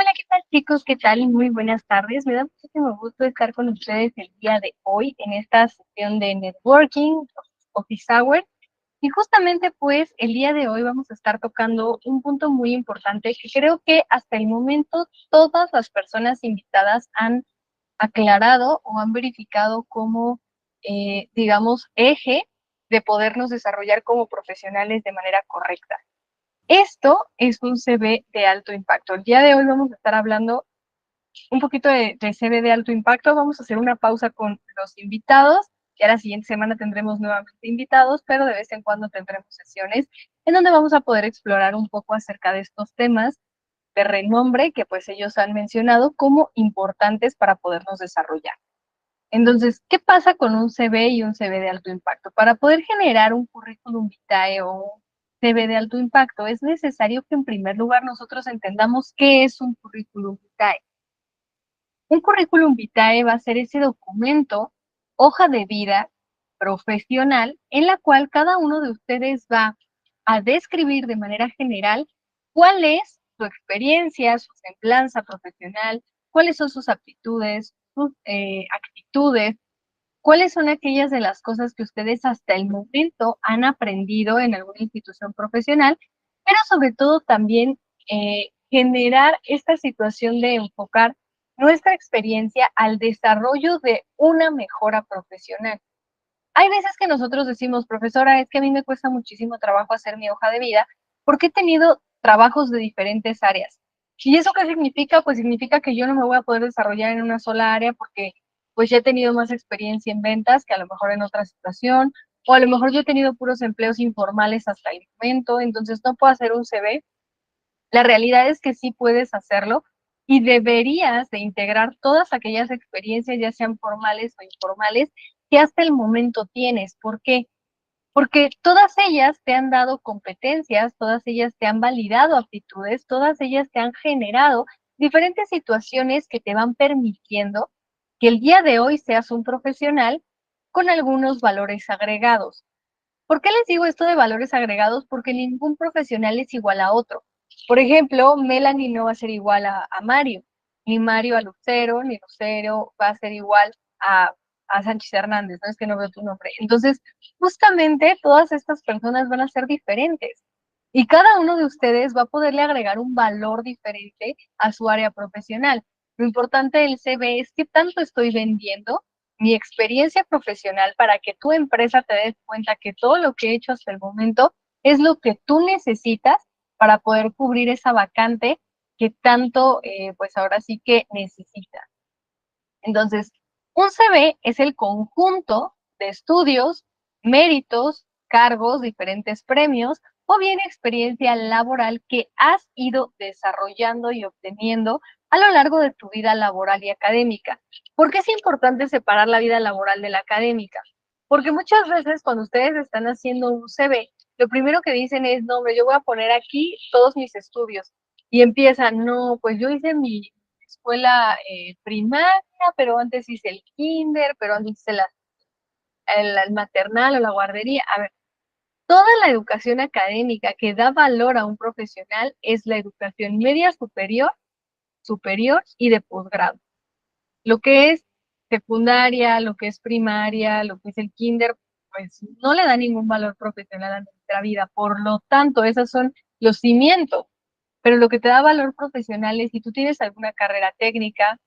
Hola, ¿qué tal chicos? ¿Qué tal? Muy buenas tardes. Me da muchísimo gusto estar con ustedes el día de hoy en esta sesión de Networking Office Hour. Y justamente pues el día de hoy vamos a estar tocando un punto muy importante que creo que hasta el momento todas las personas invitadas han aclarado o han verificado como, digamos, eje de podernos desarrollar como profesionales de manera correcta. Esto es un CV de alto impacto. El día de hoy vamos a estar hablando un poquito de CV de alto impacto. Vamos a hacer una pausa con los invitados. Ya la siguiente semana tendremos nuevamente invitados, pero de vez en cuando tendremos sesiones en donde vamos a poder explorar un poco acerca de estos temas de renombre que pues ellos han mencionado como importantes para podernos desarrollar. Entonces, ¿qué pasa con un CV y un CV de alto impacto? Para poder generar un currículum vitae o un CV de alto impacto, es necesario que en primer lugar nosotros entendamos qué es un currículum vitae. Un currículum vitae va a ser ese documento, hoja de vida profesional, en la cual cada uno de ustedes va a describir de manera general cuál es su experiencia, su semblanza profesional, cuáles son sus aptitudes, sus actitudes, cuáles son aquellas de las cosas que ustedes hasta el momento han aprendido en alguna institución profesional, pero sobre todo también generar esta situación de enfocar nuestra experiencia al desarrollo de una mejora profesional. Hay veces que nosotros decimos, profesora, es que a mí me cuesta muchísimo trabajo hacer mi hoja de vida porque he tenido trabajos de diferentes áreas. ¿Y eso qué significa? Pues significa que yo no me voy a poder desarrollar en una sola área porque pues ya he tenido más experiencia en ventas que a lo mejor en otra situación, o a lo mejor yo he tenido puros empleos informales hasta el momento, entonces no puedo hacer un CV. La realidad es que sí puedes hacerlo y deberías de integrar todas aquellas experiencias, ya sean formales o informales, que hasta el momento tienes. ¿Por qué? Porque todas ellas te han dado competencias, todas ellas te han validado aptitudes, todas ellas te han generado diferentes situaciones que te van permitiendo que el día de hoy seas un profesional con algunos valores agregados. ¿Por qué les digo esto de valores agregados? Porque ningún profesional es igual a otro. Por ejemplo, Melanie no va a ser igual a Mario, ni Mario a Lucero, ni Lucero va a ser igual a Sánchez Hernández, no es que no veo tu nombre. Entonces, justamente todas estas personas van a ser diferentes y cada uno de ustedes va a poderle agregar un valor diferente a su área profesional. Lo importante del CV es qué tanto estoy vendiendo mi experiencia profesional para que tu empresa te des cuenta que todo lo que he hecho hasta el momento es lo que tú necesitas para poder cubrir esa vacante que tanto, pues ahora sí que necesitas. Entonces, un CV es el conjunto de estudios, méritos, cargos, diferentes premios o bien experiencia laboral que has ido desarrollando y obteniendo a lo largo de tu vida laboral y académica. ¿Por qué es importante separar la vida laboral de la académica? Porque muchas veces cuando ustedes están haciendo un CV, lo primero que dicen es, no, yo voy a poner aquí todos mis estudios. Y empiezan, no, pues yo hice mi escuela primaria, pero antes hice el kinder, pero antes hice el maternal o la guardería. A ver, toda la educación académica que da valor a un profesional es la educación media superior, superior y de posgrado. Lo que es secundaria, lo que es primaria, lo que es el kinder, pues no le da ningún valor profesional a nuestra vida. Por lo tanto, esos son los cimientos. Pero lo que te da valor profesional es si tú tienes alguna carrera técnica,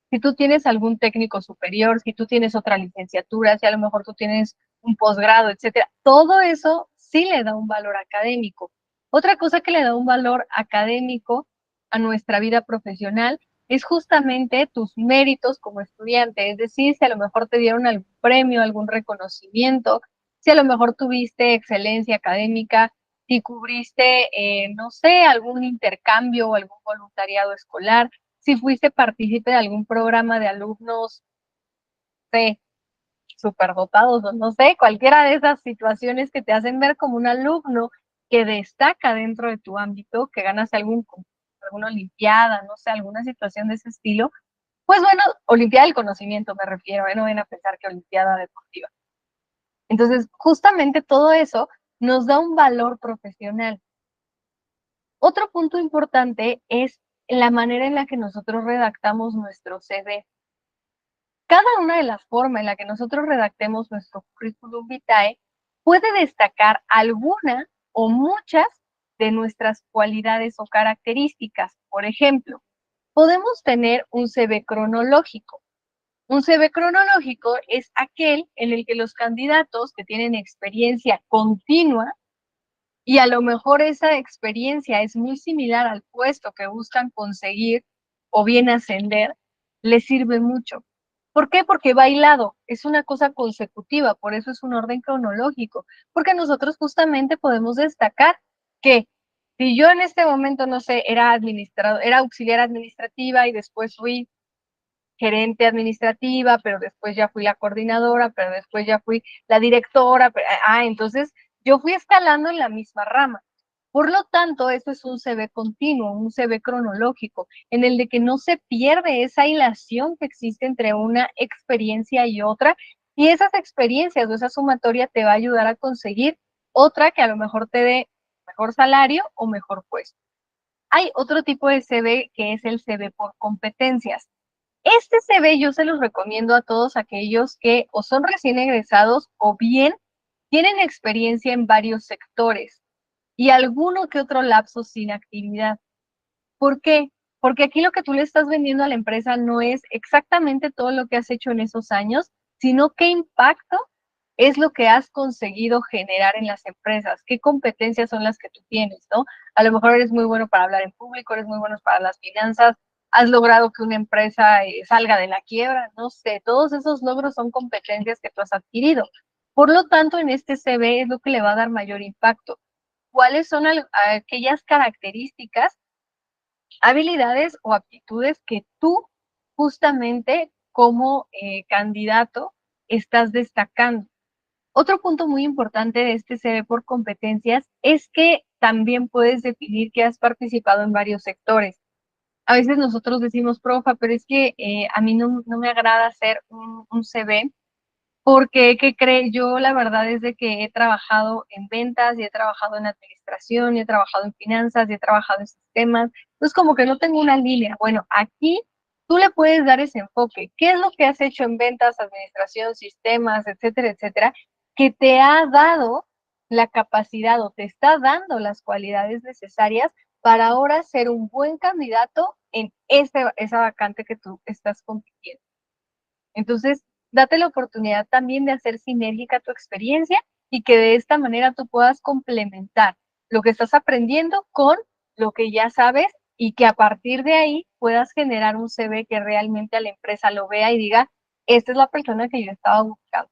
si tú tienes algún técnico superior, si tú tienes otra licenciatura, si a lo mejor tú tienes un posgrado, etcétera, todo eso sí le da un valor académico. Otra cosa que le da un valor académico a nuestra vida profesional es justamente tus méritos como estudiante, es decir, si a lo mejor te dieron algún premio, algún reconocimiento, si a lo mejor tuviste excelencia académica, si cubriste, no sé, algún intercambio o algún voluntariado escolar, si fuiste partícipe de algún programa de alumnos, no sé, superdotados o no sé, cualquiera de esas situaciones que te hacen ver como un alumno que destaca dentro de tu ámbito, que ganas alguna olimpiada, no sé, alguna situación de ese estilo, pues bueno, olimpiada del conocimiento me refiero, no van a pensar que olimpiada deportiva. Entonces, justamente todo eso nos da un valor profesional. Otro punto importante es en la manera en la que nosotros redactamos nuestro CV. Cada una de las formas en la que nosotros redactemos nuestro currículum vitae puede destacar alguna o muchas de nuestras cualidades o características. Por ejemplo, podemos tener un CV cronológico. Un CV cronológico es aquel en el que los candidatos que tienen experiencia continua y a lo mejor esa experiencia es muy similar al puesto que buscan conseguir o bien ascender, les sirve mucho. ¿Por qué? Porque va hilado, es una cosa consecutiva, por eso es un orden cronológico, porque nosotros justamente podemos destacar que si yo en este momento, no sé, era auxiliar administrativa y después fui gerente administrativa, pero después ya fui la coordinadora, pero después ya fui la directora, entonces yo fui escalando en la misma rama. Por lo tanto, eso es un CV continuo, un CV cronológico, en el de que no se pierde esa hilación que existe entre una experiencia y otra, y esas experiencias o esa sumatoria te va a ayudar a conseguir otra que a lo mejor te dé mejor salario o mejor puesto. Hay otro tipo de CV que es el CV por competencias. Este CV yo se los recomiendo a todos aquellos que o son recién egresados o bien tienen experiencia en varios sectores y alguno que otro lapso sin actividad. ¿Por qué? Porque aquí lo que tú le estás vendiendo a la empresa no es exactamente todo lo que has hecho en esos años, sino qué impacto es lo que has conseguido generar en las empresas, qué competencias son las que tú tienes, ¿no? A lo mejor eres muy bueno para hablar en público, eres muy bueno para las finanzas, has logrado que una empresa salga de la quiebra, no sé, todos esos logros son competencias que tú has adquirido. Por lo tanto, en este CV es lo que le va a dar mayor impacto. ¿Cuáles son aquellas características, habilidades o aptitudes que tú justamente como candidato estás destacando? Otro punto muy importante de este CV por competencias es que también puedes definir que has participado en varios sectores. A veces nosotros decimos, profa, pero es que a mí no me agrada hacer un CV porque, ¿qué cree? Yo la verdad es de que he trabajado en ventas y he trabajado en administración y he trabajado en finanzas y he trabajado en sistemas. Entonces, como que no tengo una línea. Bueno, aquí tú le puedes dar ese enfoque. ¿Qué es lo que has hecho en ventas, administración, sistemas, etcétera, etcétera, que te ha dado la capacidad o te está dando las cualidades necesarias para ahora ser un buen candidato en esa vacante que tú estás compitiendo? Entonces, date la oportunidad también de hacer sinérgica tu experiencia y que de esta manera tú puedas complementar lo que estás aprendiendo con lo que ya sabes y que a partir de ahí puedas generar un CV que realmente a la empresa lo vea y diga, esta es la persona que yo estaba buscando.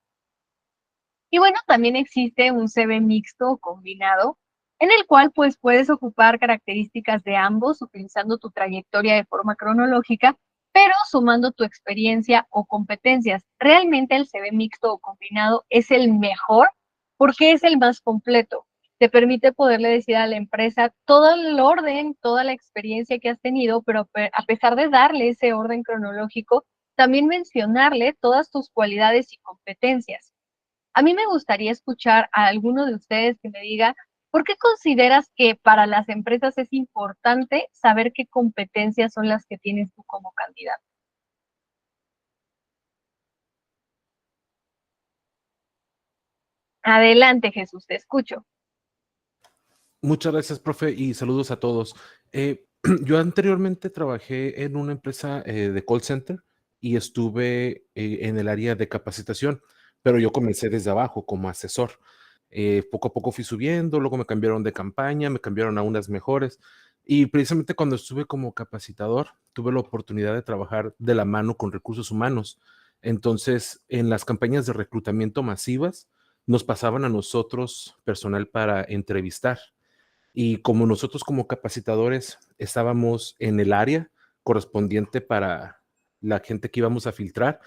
Y bueno, también existe un CV mixto o combinado, en el cual pues puedes ocupar características de ambos utilizando tu trayectoria de forma cronológica, pero sumando tu experiencia o competencias. Realmente el CV mixto o combinado es el mejor porque es el más completo. Te permite poderle decir a la empresa todo el orden, toda la experiencia que has tenido, pero a pesar de darle ese orden cronológico, también mencionarle todas tus cualidades y competencias. A mí me gustaría escuchar a alguno de ustedes que me diga, ¿por qué consideras que para las empresas es importante saber qué competencias son las que tienes tú como candidato? Adelante, Jesús, te escucho. Muchas gracias, profe, y saludos a todos. Yo anteriormente trabajé en una empresa de call center y estuve en el área de capacitación, pero yo comencé desde abajo como asesor. Poco a poco fui subiendo, luego me cambiaron de campaña, me cambiaron a unas mejores y precisamente cuando estuve como capacitador tuve la oportunidad de trabajar de la mano con recursos humanos. Entonces, en las campañas de reclutamiento masivas, nos pasaban a nosotros personal para entrevistar. Y como nosotros como capacitadores estábamos en el área correspondiente para la gente que íbamos a filtrar,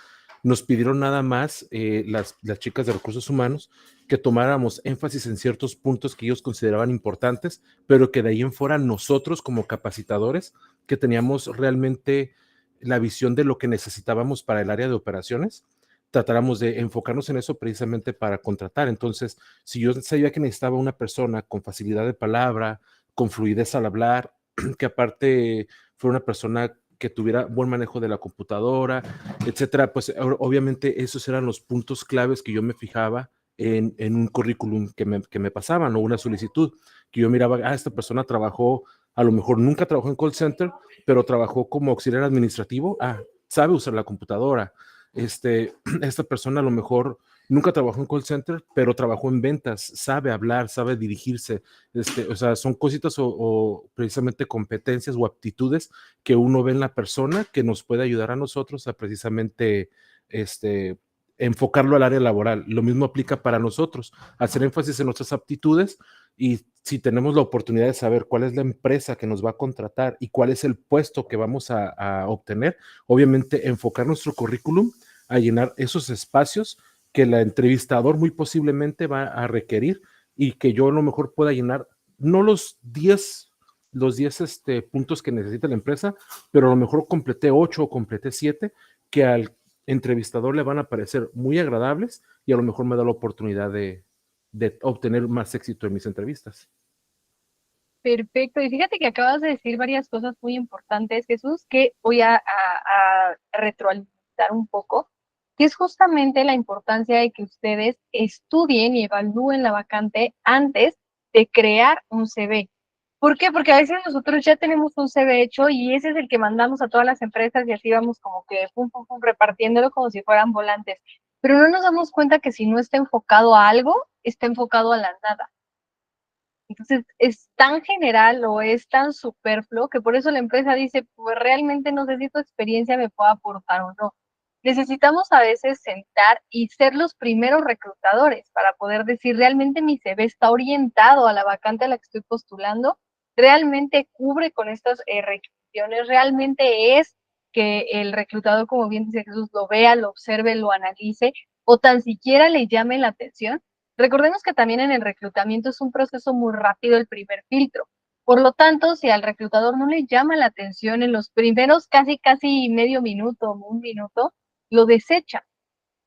nos pidieron nada más las chicas de recursos humanos que tomáramos énfasis en ciertos puntos que ellos consideraban importantes, pero que de ahí en fuera nosotros como capacitadores, que teníamos realmente la visión de lo que necesitábamos para el área de operaciones, tratáramos de enfocarnos en eso precisamente para contratar. Entonces, si yo sabía que necesitaba una persona con facilidad de palabra, con fluidez al hablar, que aparte fuera una persona que tuviera buen manejo de la computadora, etcétera. Pues obviamente esos eran los puntos claves que yo me fijaba en un currículum que me pasaban o una solicitud, que yo miraba, esta persona trabajó, a lo mejor nunca trabajó en call center, pero trabajó como auxiliar administrativo, sabe usar la computadora. Esta persona a lo mejor nunca trabajó en call center, pero trabajó en ventas, sabe hablar, sabe dirigirse. O sea, son cositas o precisamente competencias o aptitudes que uno ve en la persona que nos puede ayudar a nosotros a precisamente enfocarlo al área laboral. Lo mismo aplica para nosotros, hacer énfasis en nuestras aptitudes, y si tenemos la oportunidad de saber cuál es la empresa que nos va a contratar y cuál es el puesto que vamos a obtener, obviamente enfocar nuestro currículum a llenar esos espacios que el entrevistador muy posiblemente va a requerir, y que yo a lo mejor pueda llenar, no los 10 puntos que necesita la empresa, pero a lo mejor completé 8 o completé 7 que al entrevistador le van a parecer muy agradables, y a lo mejor me da la oportunidad de obtener más éxito en mis entrevistas. Perfecto. Y fíjate que acabas de decir varias cosas muy importantes, Jesús, que voy a retroalimentar un poco, que es justamente la importancia de que ustedes estudien y evalúen la vacante antes de crear un CV. ¿Por qué? Porque a veces nosotros ya tenemos un CV hecho y ese es el que mandamos a todas las empresas y así vamos como que pum, pum, pum, repartiéndolo como si fueran volantes. Pero no nos damos cuenta que si no está enfocado a algo, está enfocado a la nada. Entonces, es tan general o es tan superfluo que por eso la empresa dice, pues realmente no sé si tu experiencia me puede aportar o no. Necesitamos a veces sentar y ser los primeros reclutadores para poder decir, realmente mi CV está orientado a la vacante a la que estoy postulando, realmente cubre con estas requisiciones, realmente es que el reclutador, como bien dice Jesús, lo vea, lo observe, lo analice o tan siquiera le llame la atención. Recordemos que también en el reclutamiento es un proceso muy rápido el primer filtro. Por lo tanto, si al reclutador no le llama la atención en los primeros casi medio minuto o un minuto, lo desecha.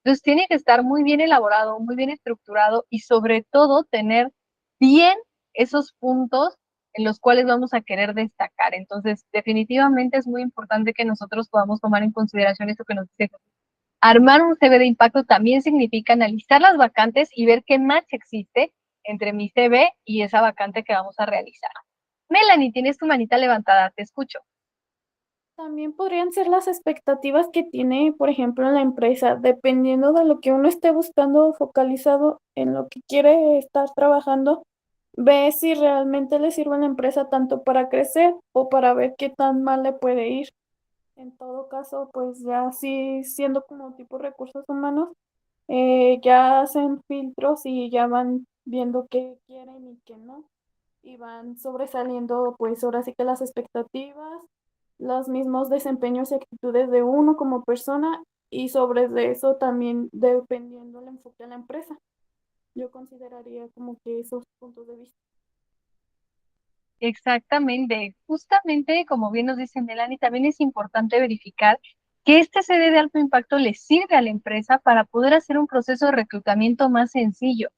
Entonces tiene que estar muy bien elaborado, muy bien estructurado y sobre todo tener bien esos puntos en los cuales vamos a querer destacar. Entonces, definitivamente es muy importante que nosotros podamos tomar en consideración esto que nos dice. Armar un CV de impacto también significa analizar las vacantes y ver qué match existe entre mi CV y esa vacante que vamos a realizar. Melanie, tienes tu manita levantada, te escucho. También podrían ser las expectativas que tiene, por ejemplo, la empresa, dependiendo de lo que uno esté buscando focalizado en lo que quiere estar trabajando, ve si realmente le sirve a la empresa tanto para crecer o para ver qué tan mal le puede ir. En todo caso, pues ya sí, siendo como tipo recursos humanos, ya hacen filtros y ya van viendo qué quieren y qué no, y van sobresaliendo pues ahora sí que las expectativas, los mismos desempeños y actitudes de uno como persona, y sobre de eso también dependiendo el enfoque de la empresa. Yo consideraría como que esos puntos de vista. Exactamente, justamente como bien nos dice Melanie, también es importante verificar que este CD de alto impacto le sirve a la empresa para poder hacer un proceso de reclutamiento más sencillo.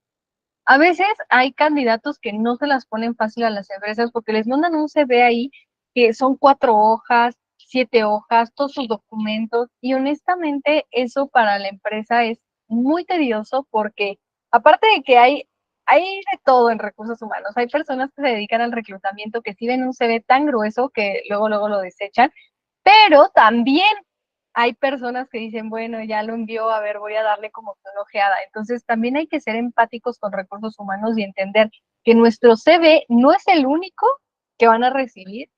A veces hay candidatos que no se las ponen fácil a las empresas porque les mandan un CV ahí que son 4 hojas, 7 hojas, todos sus documentos y honestamente eso para la empresa es muy tedioso porque aparte de que hay de todo en recursos humanos, hay personas que se dedican al reclutamiento que sí ven un CV tan grueso que luego lo desechan, pero también hay personas que dicen, bueno, ya lo envió, a ver, voy a darle como que una ojeada. Entonces, también hay que ser empáticos con recursos humanos y entender que nuestro CV no es el único que van a recibir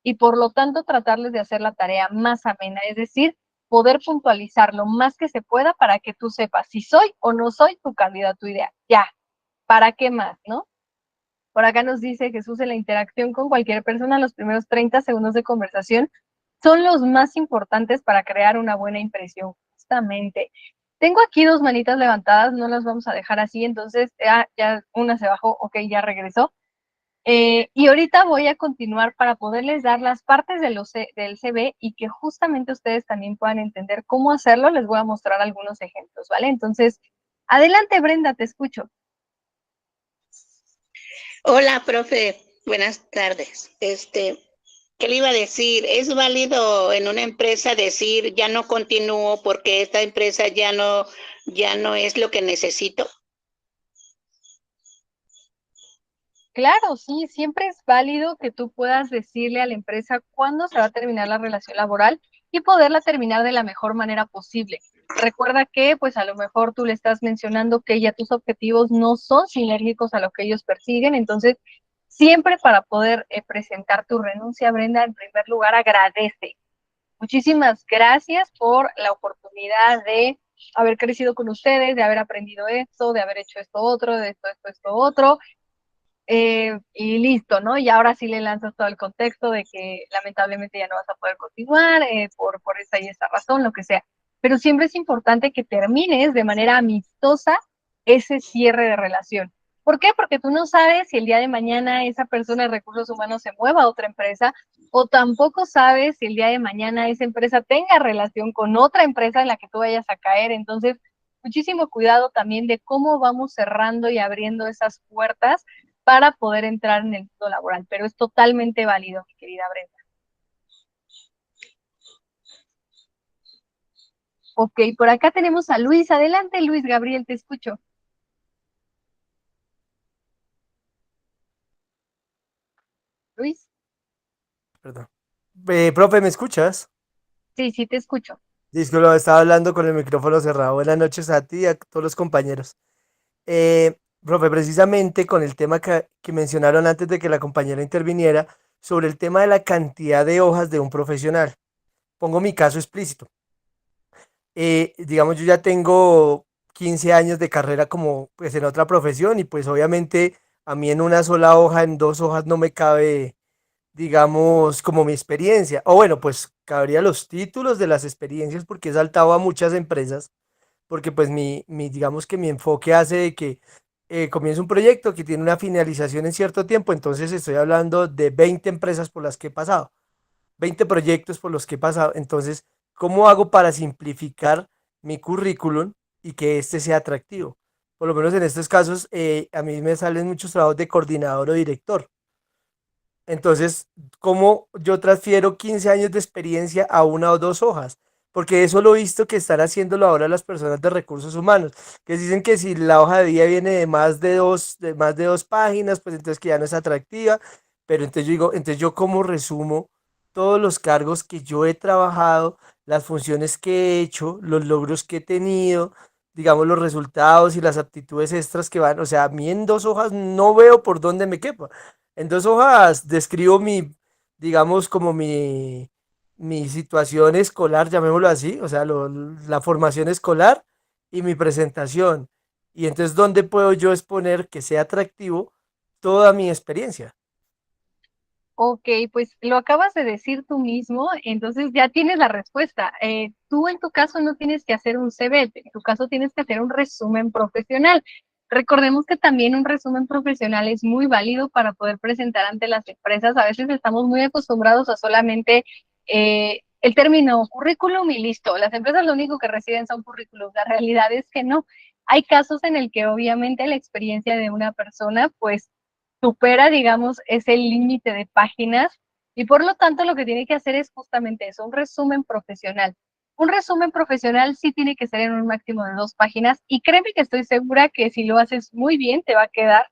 y por lo tanto tratarles de hacer la tarea más amena, es decir, poder puntualizar lo más que se pueda para que tú sepas si soy o no soy tu candidato ideal. Ya, ¿para qué más, no? Por acá nos dice Jesús, en la interacción con cualquier persona, los primeros 30 segundos de conversación son los más importantes para crear una buena impresión, justamente. Tengo aquí 2 manitas levantadas, no las vamos a dejar así, entonces ya una se bajó, ok, ya regresó. Y ahorita voy a continuar para poderles dar las partes del CV y que justamente ustedes también puedan entender cómo hacerlo. Les voy a mostrar algunos ejemplos, ¿vale? Entonces, adelante, Brenda, te escucho. Hola, profe. Buenas tardes. ¿Qué le iba a decir? ¿Es válido en una empresa decir ya no continúo porque esta empresa ya no es lo que necesito? Claro, sí, siempre es válido que tú puedas decirle a la empresa cuándo se va a terminar la relación laboral y poderla terminar de la mejor manera posible. Recuerda que, pues a lo mejor tú le estás mencionando que ya tus objetivos no son sinérgicos a lo que ellos persiguen, entonces siempre para poder presentar tu renuncia, Brenda, en primer lugar agradece. Muchísimas gracias por la oportunidad de haber crecido con ustedes, de haber aprendido esto, de haber hecho esto otro, de esto otro. Y listo, ¿no? Y ahora sí le lanzas todo el contexto de que lamentablemente ya no vas a poder continuar por esa y esa razón, lo que sea. Pero siempre es importante que termines de manera amistosa ese cierre de relación. ¿Por qué? Porque tú no sabes si el día de mañana esa persona de recursos humanos se mueva a otra empresa o tampoco sabes si el día de mañana esa empresa tenga relación con otra empresa en la que tú vayas a caer. Entonces, muchísimo cuidado también de cómo vamos cerrando y abriendo esas puertas para poder entrar en el mundo laboral, pero es totalmente válido, mi querida Brenda. Ok, por acá tenemos a Luis. Adelante, Luis Gabriel, te escucho. Luis, Perdón. Profe, ¿me escuchas? sí, sí, te escucho. Disculpa, estaba hablando con el micrófono cerrado. Buenas noches a ti y a todos los compañeros. Profe, precisamente con el tema que mencionaron antes de que la compañera interviniera, sobre el tema de la cantidad de hojas de un profesional. Pongo mi caso explícito. Digamos, yo ya tengo 15 años de carrera como pues en otra profesión y pues obviamente a mí en una sola hoja, en dos hojas no me cabe, digamos, como mi experiencia. O bueno, pues cabría los títulos de las experiencias porque he saltado a muchas empresas, porque pues digamos que mi enfoque hace de que comienzo un proyecto que tiene una finalización en cierto tiempo, entonces estoy hablando de 20 empresas por las que he pasado, 20 proyectos por los que he pasado. Entonces, ¿cómo hago para simplificar mi currículum y que este sea atractivo? Por lo menos en estos casos, a mí me salen muchos trabajos de coordinador o director. Entonces, ¿cómo yo transfiero 15 años de experiencia a una o dos hojas? Porque eso lo he visto que están haciéndolo ahora las personas de recursos humanos, que dicen que si la hoja de vida viene de más de dos páginas, pues entonces que ya no es atractiva. Pero entonces yo digo, entonces yo cómo resumo todos los cargos que yo he trabajado, las funciones que he hecho, los logros que he tenido, digamos los resultados y las aptitudes extras que van. O sea, a mí en dos hojas no veo por dónde me quepa. En dos hojas describo digamos, como mi situación escolar, llamémoslo así, o sea, la formación escolar y mi presentación. Y entonces, ¿dónde puedo yo exponer que sea atractivo toda mi experiencia? Ok, pues lo acabas de decir tú mismo, entonces ya tienes la respuesta. Tú en tu caso no tienes que hacer un CV, en tu caso tienes que hacer un resumen profesional. Recordemos que también un resumen profesional es muy válido para poder presentar ante las empresas. A veces estamos muy acostumbrados a solamente el término currículum y listo. Las empresas lo único que reciben son currículums. La realidad es que no. Hay casos en el que obviamente la experiencia de una persona, pues supera, digamos, ese límite de páginas y por lo tanto lo que tiene que hacer es justamente eso, un resumen profesional. Un resumen profesional sí tiene que ser en un máximo de 2 páginas y créeme que estoy segura que si lo haces muy bien te va a quedar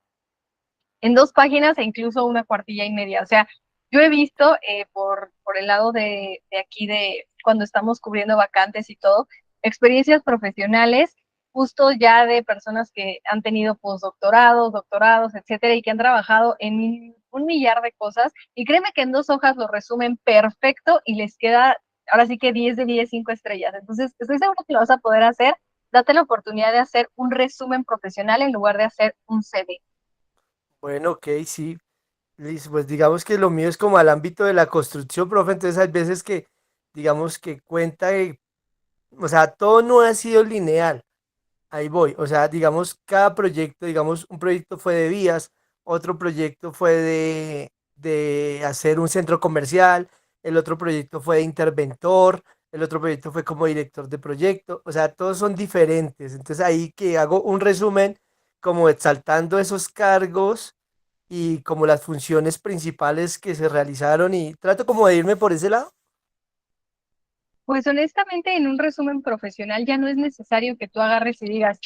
en 2 páginas e incluso una cuartilla y media. O sea, yo he visto por el lado de aquí de cuando estamos cubriendo vacantes y todo, experiencias profesionales justo ya de personas que han tenido postdoctorados, doctorados, etcétera, y que han trabajado en un millar de cosas. Y créeme que en 2 hojas lo resumen perfecto y les queda ahora sí que 10 de 10, 5 estrellas. Entonces, estoy segura que lo vas a poder hacer. Date la oportunidad de hacer un resumen profesional en lugar de hacer un CV. Bueno, ok, sí. Listo, pues digamos que lo mío es como al ámbito de la construcción, profe. Entonces hay veces que, digamos que cuenta, o sea, todo no ha sido lineal. Ahí voy. O sea, digamos, cada proyecto, digamos, un proyecto fue de vías, otro proyecto fue de hacer un centro comercial, el otro proyecto fue de interventor, el otro proyecto fue como director de proyecto. O sea, todos son diferentes. Entonces ahí que hago un resumen como exaltando esos cargos y como las funciones principales que se realizaron y trato como de irme por ese lado. Pues honestamente, en un resumen profesional ya no es necesario que tú agarres y digas,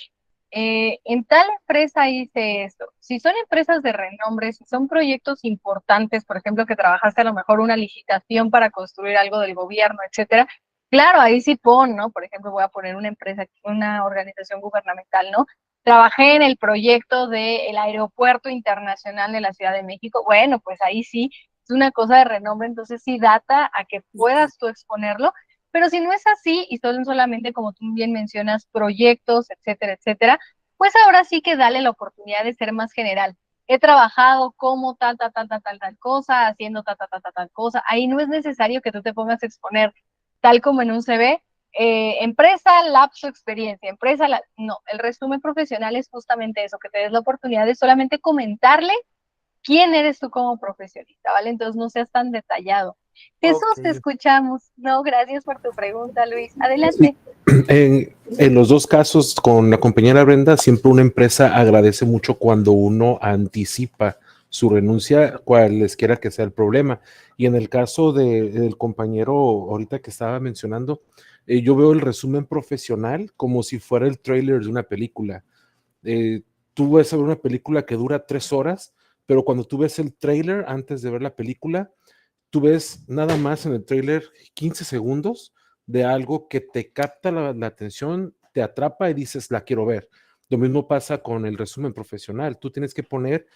en tal empresa hice esto. Si son empresas de renombre, si son proyectos importantes, por ejemplo, que trabajaste a lo mejor una licitación para construir algo del gobierno, etcétera, claro, ahí sí pon, ¿no? Por ejemplo, voy a poner una empresa, una organización gubernamental, ¿no? Trabajé en el proyecto del Aeropuerto Internacional de la Ciudad de México. Bueno, pues ahí sí es una cosa de renombre, entonces sí data a que puedas tú exponerlo, pero si no es así y son solamente, como tú bien mencionas, proyectos, etcétera, etcétera, pues ahora sí que dale la oportunidad de ser más general. He trabajado como tal cosa, haciendo tal cosa. Ahí no es necesario que tú te pongas a exponer tal como en un CV, empresa, lapso, experiencia, empresa, no, el resumen profesional es justamente eso, que te des la oportunidad de solamente comentarle quién eres tú como profesionista, ¿vale? Entonces no seas tan detallado. Jesús, Ok, te escuchamos. No, gracias por tu pregunta, Luis. Sí, Adelante. en los dos casos, con la compañera Brenda, siempre una empresa agradece mucho cuando uno anticipa su renuncia, cualesquiera que sea el problema. Y en el caso del compañero ahorita que estaba mencionando, yo veo el resumen profesional como si fuera el tráiler de una película. Eh, Tú ves a ver una película que dura 3 horas, pero cuando tú ves el tráiler antes de ver la película, tú ves nada más en el tráiler 15 segundos de algo que te capta la atención, te atrapa y dices, la quiero ver. Lo mismo pasa con el resumen profesional. Tú tienes que poner,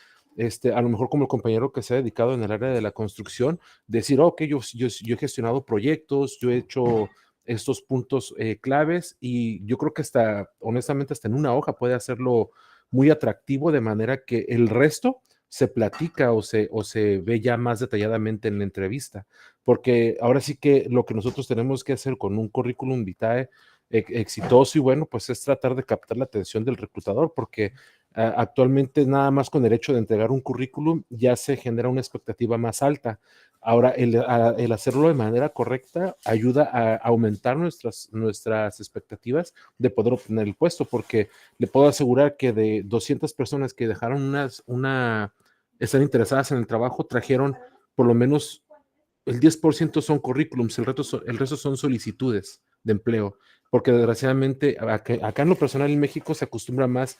a lo mejor como el compañero que se ha dedicado en el área de la construcción, decir, ok, yo he gestionado proyectos, yo he hecho estos puntos claves y yo creo que hasta, honestamente, hasta en una hoja puede hacerlo muy atractivo de manera que el resto se platica o se ve ya más detalladamente en la entrevista, porque ahora sí que lo que nosotros tenemos que hacer con un currículum vitae exitoso y bueno, pues es tratar de captar la atención del reclutador, porque actualmente nada más con el hecho de entregar un currículum ya se genera una expectativa más alta. Ahora, el hacerlo de manera correcta ayuda a aumentar nuestras expectativas de poder obtener el puesto, porque le puedo asegurar que de 200 personas que dejaron están interesadas en el trabajo, trajeron por lo menos el 10% son currículums, el resto son solicitudes de empleo, porque desgraciadamente acá en lo personal en México se acostumbra más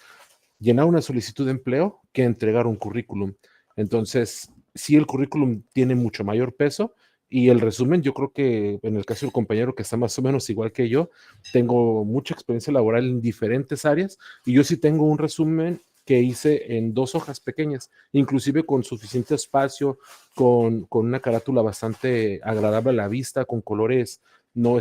llenar una solicitud de empleo que entregar un currículum. Entonces, sí, el currículum tiene mucho mayor peso y el resumen, yo creo que en el caso del compañero que está más o menos igual que yo, tengo mucha experiencia laboral en diferentes áreas y yo sí tengo un resumen que hice en 2 hojas pequeñas, inclusive con suficiente espacio, con una carátula bastante agradable a la vista, con colores no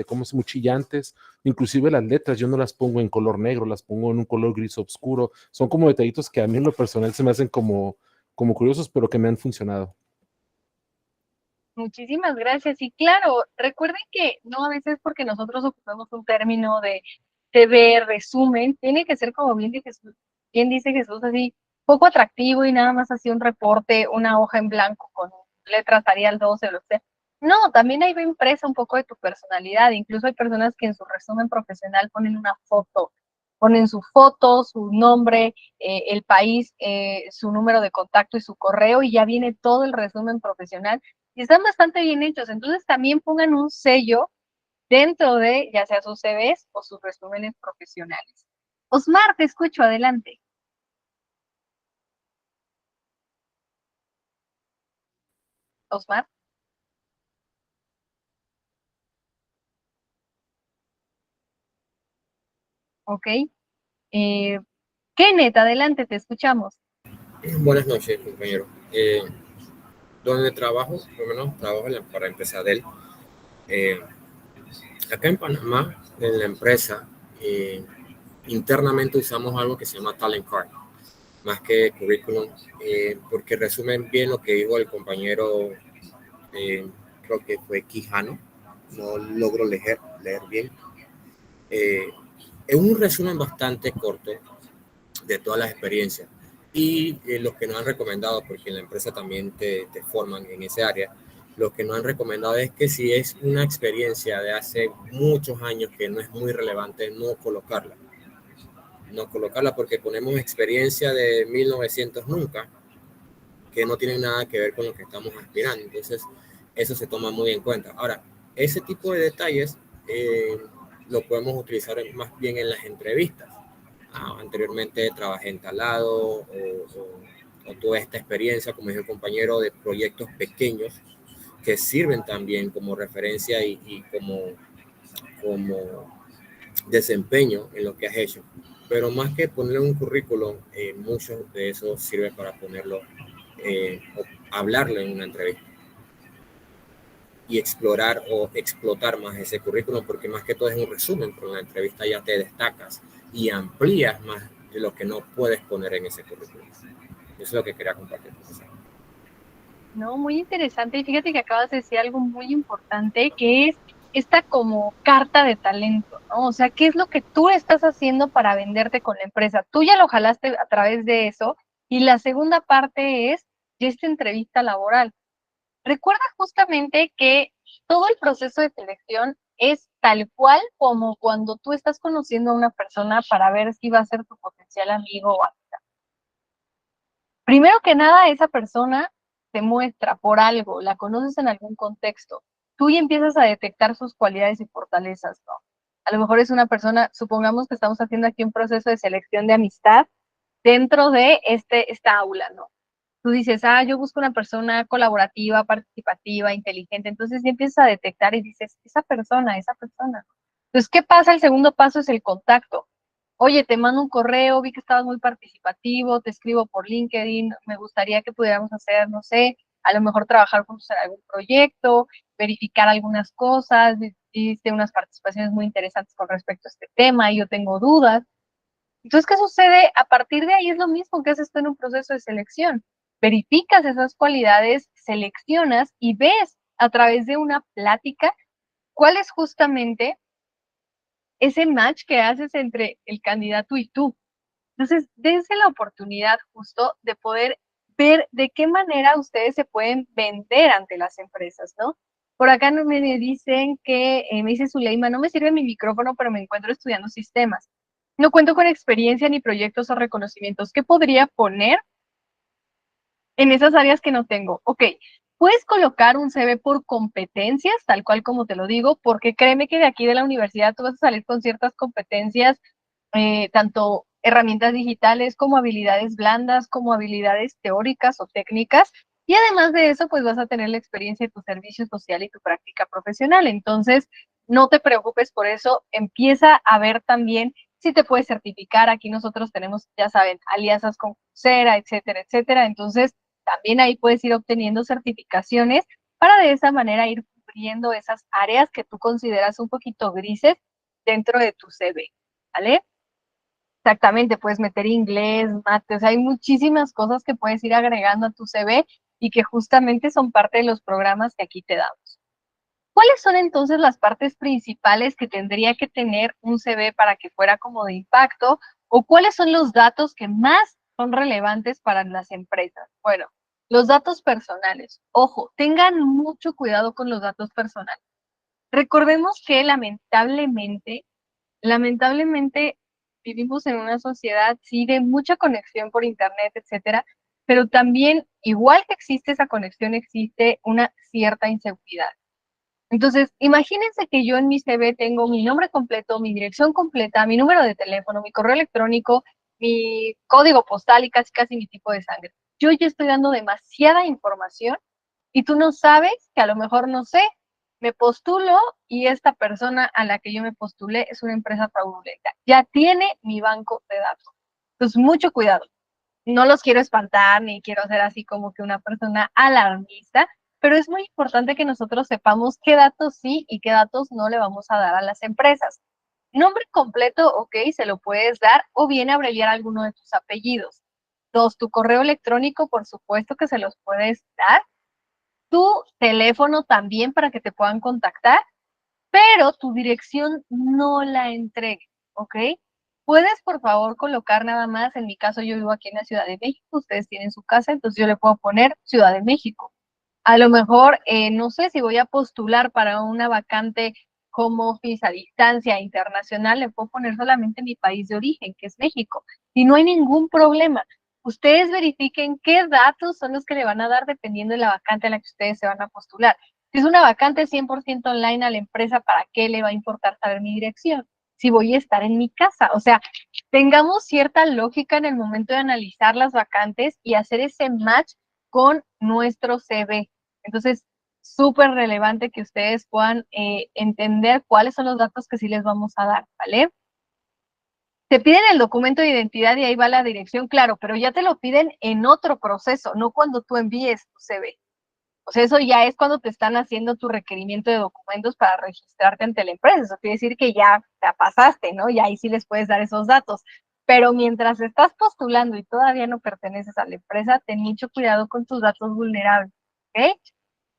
como muy chillantes. Inclusive las letras yo no las pongo en color negro, las pongo en un color gris oscuro. Son como detallitos que a mí en lo personal se me hacen como curiosos, pero que me han funcionado. Muchísimas gracias. Y claro, recuerden que no a veces porque nosotros ocupamos un término de TV, resumen, tiene que ser como bien dice Jesús, así poco atractivo y nada más así un reporte, una hoja en blanco con letras Arial 12 o lo que sea. No, también ahí va impresa un poco de tu personalidad. Incluso hay personas que en su resumen profesional ponen una foto, ponen su foto, su nombre, el país, su número de contacto y su correo, y ya viene todo el resumen profesional y están bastante bien hechos. Entonces también pongan un sello dentro de ya sea sus CVs o sus resúmenes profesionales. Osmar, te escucho, adelante. Osmar, ok. Kenneth, adelante, te escuchamos. Buenas noches, compañero. Donde trabajo, por lo menos trabajo para la empresa Dell. Eh, Acá en Panamá, en la empresa, internamente usamos algo que se llama Talent Card, más que currículum, porque resumen bien lo que dijo el compañero, creo que fue Quijano, no logro leer bien. Es un resumen bastante corto de todas las experiencias y los que nos han recomendado, porque en la empresa también te forman en ese área, lo que nos han recomendado es que si es una experiencia de hace muchos años que no es muy relevante, no colocarla. no colocarla porque ponemos experiencia de 1900 nunca, que no tiene nada que ver con lo que estamos aspirando. Entonces, eso se toma muy en cuenta. Ahora, ese tipo de detalles lo podemos utilizar más bien en las entrevistas. Anteriormente trabajé en talado o toda esta experiencia, como dijo el compañero, de proyectos pequeños que sirven también como referencia y como desempeño en lo que has hecho. Pero más que ponerlo en un currículum, mucho de eso sirve para ponerlo o hablarlo en una entrevista y explorar o explotar más ese currículum, porque más que todo es un resumen, pero en la entrevista ya te destacas y amplías más de lo que no puedes poner en ese currículum. Eso es lo que quería compartir. No, muy interesante. Y fíjate que acabas de decir algo muy importante, que es esta como carta de talento, ¿no? O sea, ¿qué es lo que tú estás haciendo para venderte con la empresa? Tú ya lo jalaste a través de eso. Y la segunda parte es ya esta entrevista laboral. Recuerda justamente que todo el proceso de selección es tal cual como cuando tú estás conociendo a una persona para ver si va a ser tu potencial amigo o amiga. Primero que nada, esa persona te muestra por algo, la conoces en algún contexto. Tú ya empiezas a detectar sus cualidades y fortalezas, ¿no? A lo mejor es una persona, supongamos que estamos haciendo aquí un proceso de selección de amistad dentro de esta aula, ¿no? Tú dices, yo busco una persona colaborativa, participativa, inteligente. Entonces ya empiezas a detectar y dices, esa persona, esa persona. Entonces, ¿qué pasa? El segundo paso es el contacto. Oye, te mando un correo, vi que estabas muy participativo, te escribo por LinkedIn, me gustaría que pudiéramos hacer, no sé, a lo mejor trabajar juntos en algún proyecto, verificar algunas cosas, hiciste unas participaciones muy interesantes con respecto a este tema y yo tengo dudas. Entonces, ¿qué sucede? A partir de ahí es lo mismo que haces tú en un proceso de selección. Verificas esas cualidades, seleccionas y ves a través de una plática cuál es justamente ese match que haces entre el candidato y tú. Entonces, dense la oportunidad justo de poder ver de qué manera ustedes se pueden vender ante las empresas, ¿no? Por acá no me dicen que, me dice Zuleima, no me sirve mi micrófono, pero me encuentro estudiando sistemas. No cuento con experiencia ni proyectos o reconocimientos. ¿Qué podría poner en esas áreas que no tengo? Ok, puedes colocar un CV por competencias, tal cual como te lo digo, porque créeme que de aquí de la universidad tú vas a salir con ciertas competencias, tanto herramientas digitales como habilidades blandas, como habilidades teóricas o técnicas. Y además de eso, pues vas a tener la experiencia de tu servicio social y tu práctica profesional. Entonces, no te preocupes por eso. Empieza a ver también si te puedes certificar. Aquí nosotros tenemos, ya saben, alianzas con Coursera, etcétera, etcétera. Entonces, también ahí puedes ir obteniendo certificaciones para de esa manera ir cubriendo esas áreas que tú consideras un poquito grises dentro de tu CV, ¿vale? Exactamente, puedes meter inglés, mate, o sea, hay muchísimas cosas que puedes ir agregando a tu CV y que justamente son parte de los programas que aquí te damos. ¿Cuáles son entonces las partes principales que tendría que tener un CV para que fuera como de impacto? ¿O cuáles son los datos que más son relevantes para las empresas? Bueno, los datos personales. Ojo, tengan mucho cuidado con los datos personales. Recordemos que lamentablemente vivimos en una sociedad, sí, de mucha conexión por internet, etcétera, pero también, igual que existe esa conexión, existe una cierta inseguridad. Entonces, imagínense que yo en mi CV tengo mi nombre completo, mi dirección completa, mi número de teléfono, mi correo electrónico, mi código postal y casi casi mi tipo de sangre. Yo ya estoy dando demasiada información y tú no sabes que a lo mejor, no sé, me postulo y esta persona a la que yo me postulé es una empresa fraudulenta. Ya tiene mi banco de datos. Entonces, mucho cuidado. No los quiero espantar ni quiero ser así como que una persona alarmista, pero es muy importante que nosotros sepamos qué datos sí y qué datos no le vamos a dar a las empresas. Nombre completo, ok, se lo puedes dar o bien abreviar alguno de tus apellidos. Dos, tu correo electrónico, por supuesto que se los puedes dar. Tu teléfono también para que te puedan contactar, pero tu dirección no la entregues, ¿ok? Puedes, por favor, colocar nada más, en mi caso yo vivo aquí en la Ciudad de México, ustedes tienen su casa, entonces yo le puedo poner Ciudad de México. A lo mejor, no sé si voy a postular para una vacante home office a distancia internacional, le puedo poner solamente mi país de origen, que es México, y no hay ningún problema. Ustedes verifiquen qué datos son los que le van a dar dependiendo de la vacante a la que ustedes se van a postular. Si es una vacante 100% online a la empresa, ¿para qué le va a importar saber mi dirección? Si voy a estar en mi casa. O sea, tengamos cierta lógica en el momento de analizar las vacantes y hacer ese match con nuestro CV. Entonces, súper relevante que ustedes puedan entender cuáles son los datos que sí les vamos a dar, ¿vale? Te piden el documento de identidad y ahí va la dirección, claro, pero ya te lo piden en otro proceso, no cuando tú envíes tu CV. O sea, eso ya es cuando te están haciendo tu requerimiento de documentos para registrarte ante la empresa. Eso quiere decir que ya te pasaste, ¿no? Y ahí sí les puedes dar esos datos. Pero mientras estás postulando y todavía no perteneces a la empresa, ten mucho cuidado con tus datos vulnerables, ¿ok?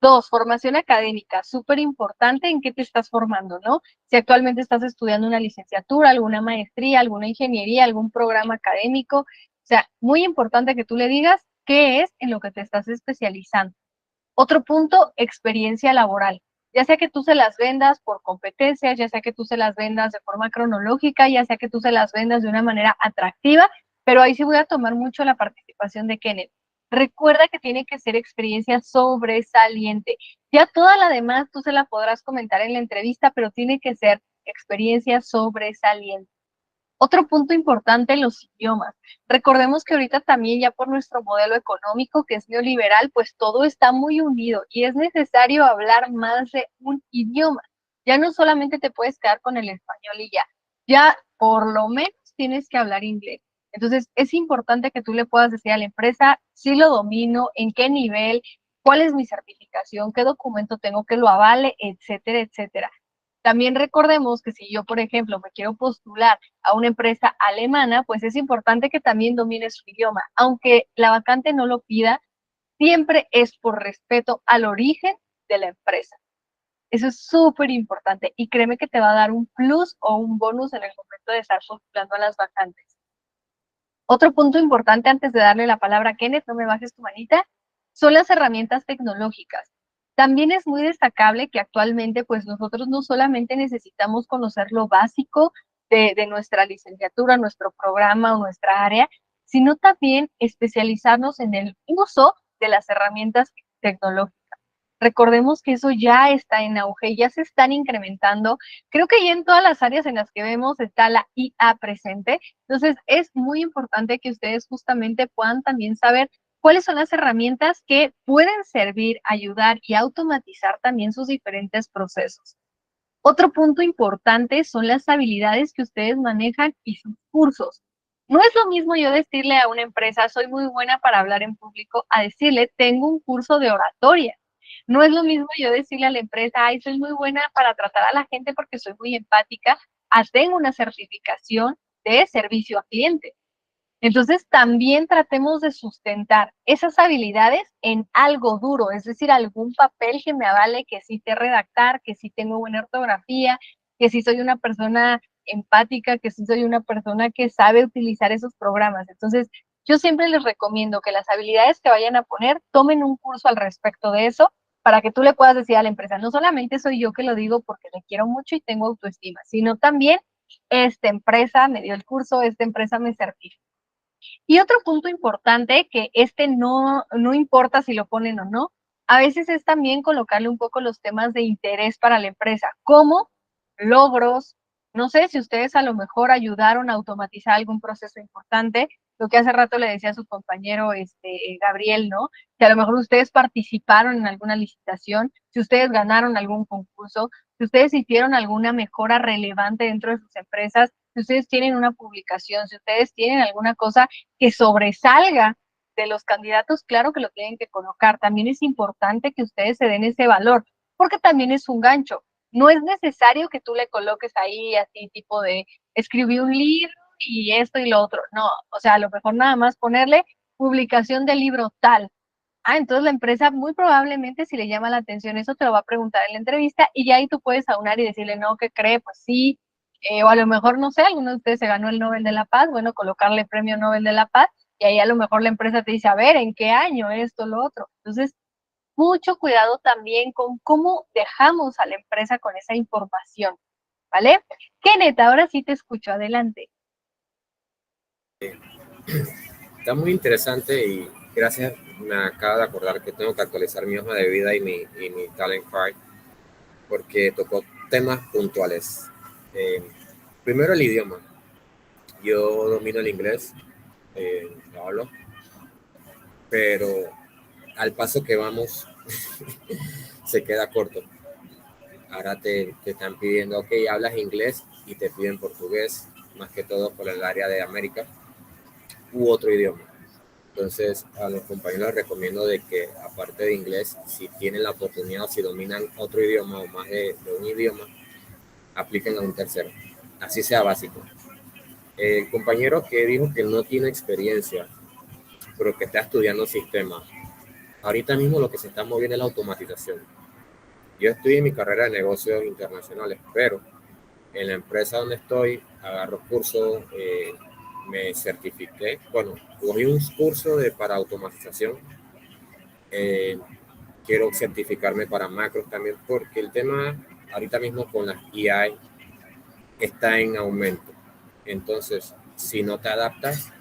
2, formación académica, súper importante en qué te estás formando, ¿no? Si actualmente estás estudiando una licenciatura, alguna maestría, alguna ingeniería, algún programa académico, o sea, muy importante que tú le digas qué es en lo que te estás especializando. Otro punto, experiencia laboral. Ya sea que tú se las vendas por competencias, ya sea que tú se las vendas de forma cronológica, ya sea que tú se las vendas de una manera atractiva, pero ahí sí voy a tomar mucho la participación de Kenneth. Recuerda que tiene que ser experiencia sobresaliente. Ya toda la demás tú se la podrás comentar en la entrevista, pero tiene que ser experiencia sobresaliente. Otro punto importante, los idiomas. Recordemos que ahorita también ya por nuestro modelo económico, que es neoliberal, pues todo está muy unido y es necesario hablar más de un idioma. Ya no solamente te puedes quedar con el español y ya por lo menos tienes que hablar inglés. Entonces, es importante que tú le puedas decir a la empresa, si lo domino, en qué nivel, cuál es mi certificación, qué documento tengo que lo avale, etcétera, etcétera. También recordemos que si yo, por ejemplo, me quiero postular a una empresa alemana, pues es importante que también domine su idioma. Aunque la vacante no lo pida, siempre es por respeto al origen de la empresa. Eso es súper importante y créeme que te va a dar un plus o un bonus en el momento de estar postulando a las vacantes. Otro punto importante antes de darle la palabra a Kenneth, no me bajes tu manita, son las herramientas tecnológicas. También es muy destacable que actualmente pues nosotros no solamente necesitamos conocer lo básico de nuestra licenciatura, nuestro programa o nuestra área, sino también especializarnos en el uso de las herramientas tecnológicas. Recordemos que eso ya está en auge, ya se están incrementando. Creo que ya en todas las áreas en las que vemos está la IA presente. Entonces, es muy importante que ustedes justamente puedan también saber cuáles son las herramientas que pueden servir, ayudar y automatizar también sus diferentes procesos. Otro punto importante son las habilidades que ustedes manejan y sus cursos. No es lo mismo yo decirle a una empresa, soy muy buena para hablar en público, a decirle, tengo un curso de oratoria. No es lo mismo yo decirle a la empresa, ay, soy muy buena para tratar a la gente porque soy muy empática, a tengo una certificación de servicio a cliente. Entonces, también tratemos de sustentar esas habilidades en algo duro, es decir, algún papel que me avale que sí sé redactar, que sí tengo buena ortografía, que sí soy una persona empática, que sí soy una persona que sabe utilizar esos programas. Entonces, yo siempre les recomiendo que las habilidades que vayan a poner, tomen un curso al respecto de eso para que tú le puedas decir a la empresa, no solamente soy yo que lo digo porque le quiero mucho y tengo autoestima, sino también esta empresa me dio el curso, esta empresa me certifica. Y otro punto importante, que no importa si lo ponen o no, a veces es también colocarle un poco los temas de interés para la empresa, como logros, no sé si ustedes a lo mejor ayudaron a automatizar algún proceso importante, lo que hace rato le decía a su compañero Gabriel, ¿no? Que a lo mejor ustedes participaron en alguna licitación, si ustedes ganaron algún concurso, si ustedes hicieron alguna mejora relevante dentro de sus empresas, si ustedes tienen una publicación, si ustedes tienen alguna cosa que sobresalga de los candidatos, claro que lo tienen que colocar. También es importante que ustedes se den ese valor, porque también es un gancho. No es necesario que tú le coloques ahí así tipo de escribí un libro y esto y lo otro. No, o sea, a lo mejor nada más ponerle publicación del libro tal. Ah, entonces la empresa muy probablemente si le llama la atención eso te lo va a preguntar en la entrevista y ya ahí tú puedes aunar y decirle, no, ¿qué cree? Pues sí, o a lo mejor, no sé, alguno de ustedes se ganó el Nobel de la Paz, bueno, colocarle premio Nobel de la Paz y ahí a lo mejor la empresa te dice, a ver, ¿en qué año esto, lo otro? Entonces, mucho cuidado también con cómo dejamos a la empresa con esa información, ¿vale? Kenneth, ahora sí te escucho, adelante. Está muy interesante y gracias, me acabo de acordar que tengo que actualizar mi hoja de vida y mi talent card porque tocó temas puntuales. Primero el idioma. Yo domino el inglés, lo hablo, pero al paso que vamos se queda corto. Ahora te están pidiendo, ok, hablas inglés y te piden portugués, más que todo por el área de América, u otro idioma. Entonces, a los compañeros les recomiendo de que, aparte de inglés, si tienen la oportunidad o si dominan otro idioma o más de un idioma, apliquen a un tercero, así sea básico. El compañero que dijo que no tiene experiencia, pero que está estudiando sistemas, ahorita mismo lo que se está moviendo es la automatización. Yo estoy en mi carrera de negocios internacionales, pero en la empresa donde estoy, agarro cursos, me certifiqué, bueno, cogí un curso para automatización, eh, quiero certificarme para macros también, porque el tema ahorita mismo con las AI está en aumento. Entonces, si no te adaptas,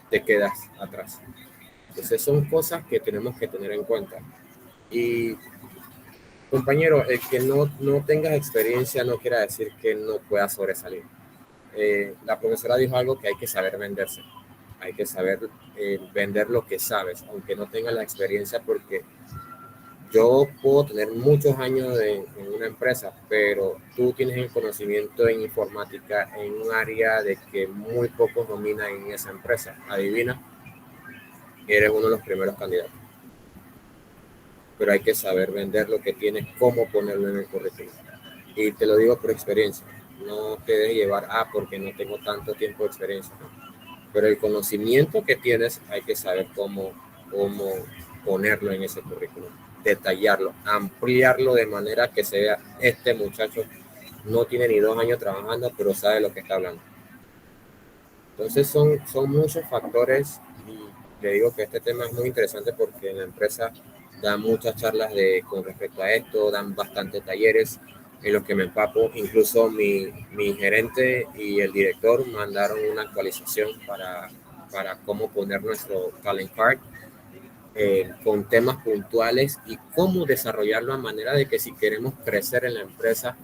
te quedas atrás. Entonces, son cosas que tenemos que tener en cuenta. Y compañero, el que no tengas experiencia no quiere decir que no puedas sobresalir. La profesora dijo algo que hay que saber venderse. Hay que saber vender lo que sabes, aunque no tengas la experiencia, porque yo puedo tener muchos años en una empresa, pero tú tienes el conocimiento en informática en un área de que muy pocos dominan en esa empresa. Adivina, eres uno de los primeros candidatos. Pero hay que saber vender lo que tienes, cómo ponerlo en el currículum. Y te lo digo por experiencia. No te dejes llevar, porque no tengo tanto tiempo de experiencia. No. Pero el conocimiento que tienes hay que saber cómo ponerlo en ese currículum, detallarlo, ampliarlo de manera que se vea, este muchacho no tiene ni 2 años trabajando, pero sabe lo que está hablando. Entonces son muchos factores y le digo que este tema es muy interesante porque en la empresa dan muchas charlas con respecto a esto, dan bastantes talleres en los que me empapo. Incluso mi gerente y el director mandaron una actualización para cómo poner nuestro talent card con temas puntuales y cómo desarrollarlo a manera de que si queremos crecer en la empresa,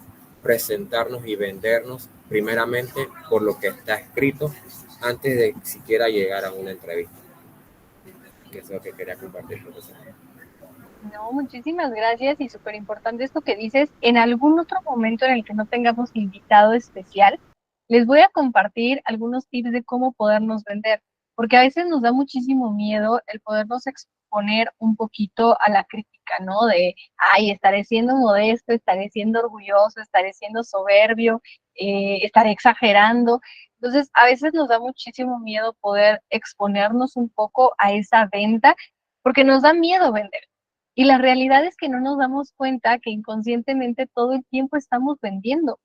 presentarnos y vendernos primeramente por lo que está escrito antes de siquiera llegar a una entrevista. Que es lo que quería compartir, profesor. No, muchísimas gracias y súper importante esto que dices. En algún otro momento en el que no tengamos invitado especial, les voy a compartir algunos tips de cómo podernos vender, porque a veces nos da muchísimo miedo el podernos exponer un poquito a la crítica, ¿no? De, ay, estaré siendo modesto, estaré siendo orgulloso, estaré siendo soberbio, estaré exagerando. Entonces, a veces nos da muchísimo miedo poder exponernos un poco a esa venta, porque nos da miedo vender. Y la realidad es que no nos damos cuenta que inconscientemente todo el tiempo estamos vendiendo,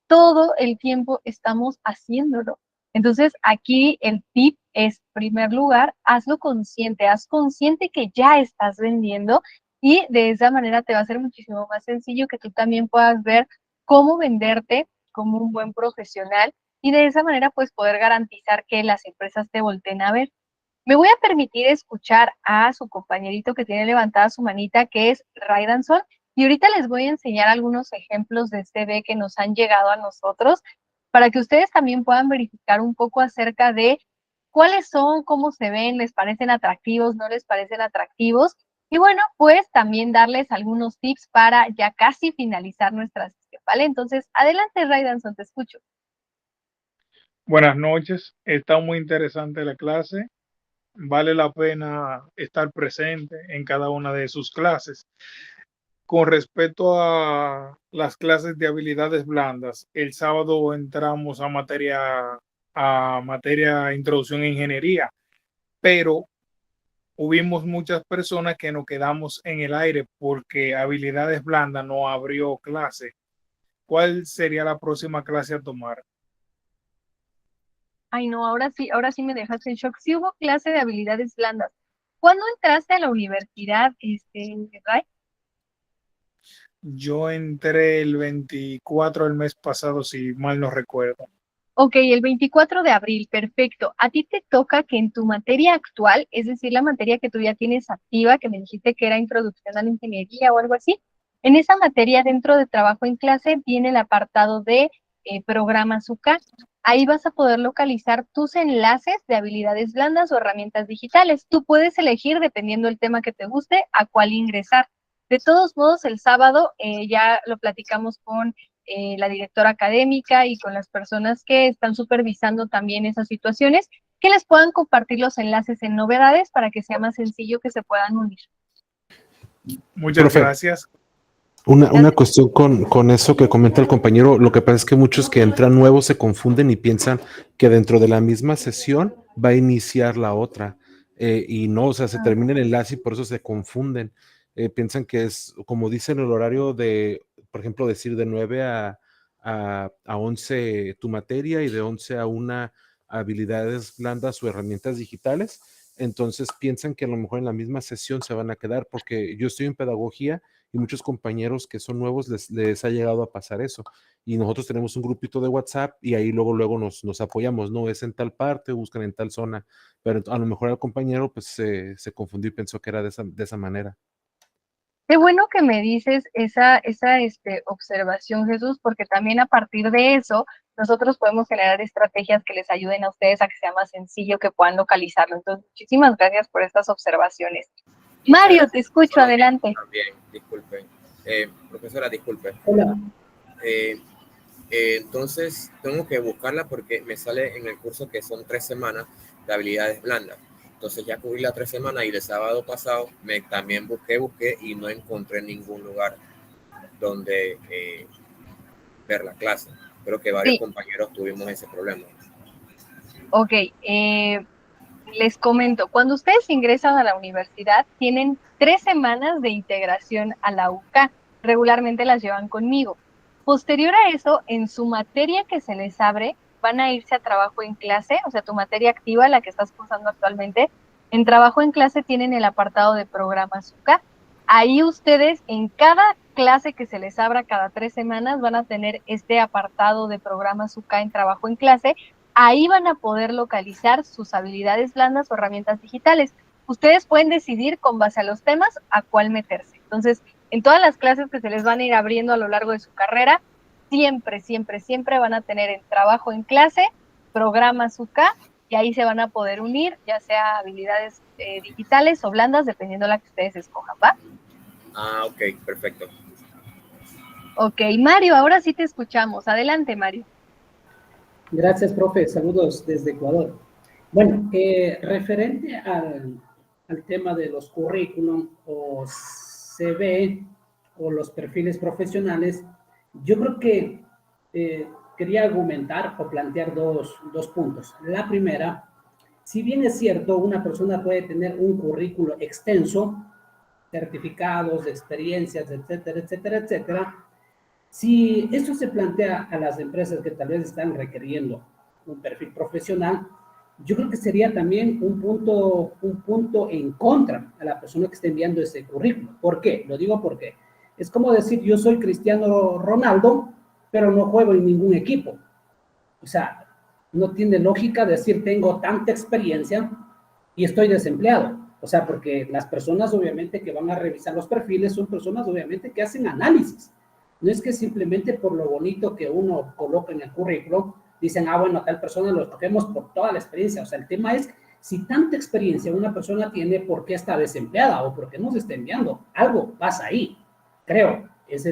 todo el tiempo estamos haciéndolo. Entonces, aquí el tip es, en primer lugar, hazlo consciente, haz consciente que ya estás vendiendo y de esa manera te va a ser muchísimo más sencillo que tú también puedas ver cómo venderte como un buen profesional y de esa manera pues poder garantizar que las empresas te volteen a ver. Me voy a permitir escuchar a su compañerito que tiene levantada su manita, que es Raidanson, y ahorita les voy a enseñar algunos ejemplos de CV que nos han llegado a nosotros para que ustedes también puedan verificar un poco acerca de cuáles son, cómo se ven, les parecen atractivos, no les parecen atractivos. Y bueno, pues también darles algunos tips para ya casi finalizar nuestra sesión, ¿vale? Entonces, adelante, Raidanson, te escucho. Buenas noches, está muy interesante la clase. Vale la pena estar presente en cada una de sus clases. Con respecto a las clases de habilidades blandas, el sábado entramos a materia introducción a ingeniería, pero hubimos muchas personas que nos quedamos en el aire porque habilidades blandas no abrió clase. ¿Cuál sería la próxima clase a tomar? Ay, no, ahora sí me dejaste en shock. Sí hubo clase de habilidades blandas, ¿Cuándo entraste a la universidad, Ray? Yo entré el 24 del mes pasado, si mal no recuerdo. Ok, el 24 de abril, perfecto. A ti te toca que en tu materia actual, es decir, la materia que tú ya tienes activa, que me dijiste que era introducción a la ingeniería o algo así, en esa materia dentro de trabajo en clase viene el apartado de programas UCA. Ahí vas a poder localizar tus enlaces de habilidades blandas o herramientas digitales. Tú puedes elegir, dependiendo del tema que te guste, a cuál ingresar. De todos modos, el sábado ya lo platicamos con la directora académica y con las personas que están supervisando también esas situaciones, que les puedan compartir los enlaces en novedades para que sea más sencillo que se puedan unir. Muchas Profe, gracias. una cuestión con eso que comenta el compañero. Lo que pasa es que muchos que entran nuevos se confunden y piensan que dentro de la misma sesión va a iniciar la otra. Y no, o sea, se termina el enlace y por eso se confunden. Piensan que es, como dicen el horario de, por ejemplo, decir de 9 a 11 tu materia y de 11 a 1 habilidades blandas o herramientas digitales. Entonces piensan que a lo mejor en la misma sesión se van a quedar, porque yo estoy en pedagogía y muchos compañeros que son nuevos les ha llegado a pasar eso. Y nosotros tenemos un grupito de WhatsApp y ahí luego nos apoyamos, no es en tal parte, buscan en tal zona, pero a lo mejor el compañero pues se confundió y pensó que era de esa manera. Qué bueno que me dices esa observación, Jesús, porque también a partir de eso nosotros podemos generar estrategias que les ayuden a ustedes a que sea más sencillo, que puedan localizarlo. Entonces, muchísimas gracias por estas observaciones. Mario, te escucho, Solo adelante. también, disculpe. Profesora, disculpe. Hola. Entonces, tengo que buscarla porque me sale en el curso que son 3 semanas de habilidades blandas. Entonces ya cubrí las 3 semanas y el sábado pasado también busqué y no encontré ningún lugar donde ver la clase. Creo que varios compañeros tuvimos ese problema. Ok, les comento, cuando ustedes ingresan a la universidad, tienen 3 semanas de integración a la UCA. Regularmente las llevan conmigo. Posterior a eso, en su materia que se les abre, van a irse a trabajo en clase, o sea, tu materia activa, la que estás cursando actualmente, en trabajo en clase tienen el apartado de programas UCA. Ahí ustedes, en cada clase que se les abra cada 3 semanas, van a tener este apartado de programas UCA en trabajo en clase. Ahí van a poder localizar sus habilidades blandas o herramientas digitales. Ustedes pueden decidir con base a los temas a cuál meterse. Entonces, en todas las clases que se les van a ir abriendo a lo largo de su carrera, siempre van a tener en trabajo en clase, programas UCA, y ahí se van a poder unir, ya sea habilidades digitales o blandas, dependiendo de la que ustedes escojan, ¿va? Ah, ok, perfecto. Ok, Mario, ahora sí te escuchamos. Adelante, Mario. Gracias, profe. Saludos desde Ecuador. Bueno, referente al tema de los currículum o CV o los perfiles profesionales, yo creo que quería argumentar o plantear dos puntos. La primera, si bien es cierto, una persona puede tener un currículo extenso, certificados, experiencias, etcétera, etcétera, etcétera. Si esto se plantea a las empresas que tal vez están requiriendo un perfil profesional, yo creo que sería también un punto en contra a la persona que esté enviando ese currículum. ¿Por qué? Lo digo porque es como decir, yo soy Cristiano Ronaldo, pero no juego en ningún equipo. O sea, no tiene lógica decir tengo tanta experiencia y estoy desempleado. O sea, porque las personas obviamente que van a revisar los perfiles son personas obviamente que hacen análisis. No es que simplemente por lo bonito que uno coloca en el currículum, dicen, bueno, a tal persona lo escogemos por toda la experiencia. O sea, el tema es, si tanta experiencia una persona tiene, ¿por qué está desempleada o por qué no se está enviando? Algo pasa ahí, creo. Es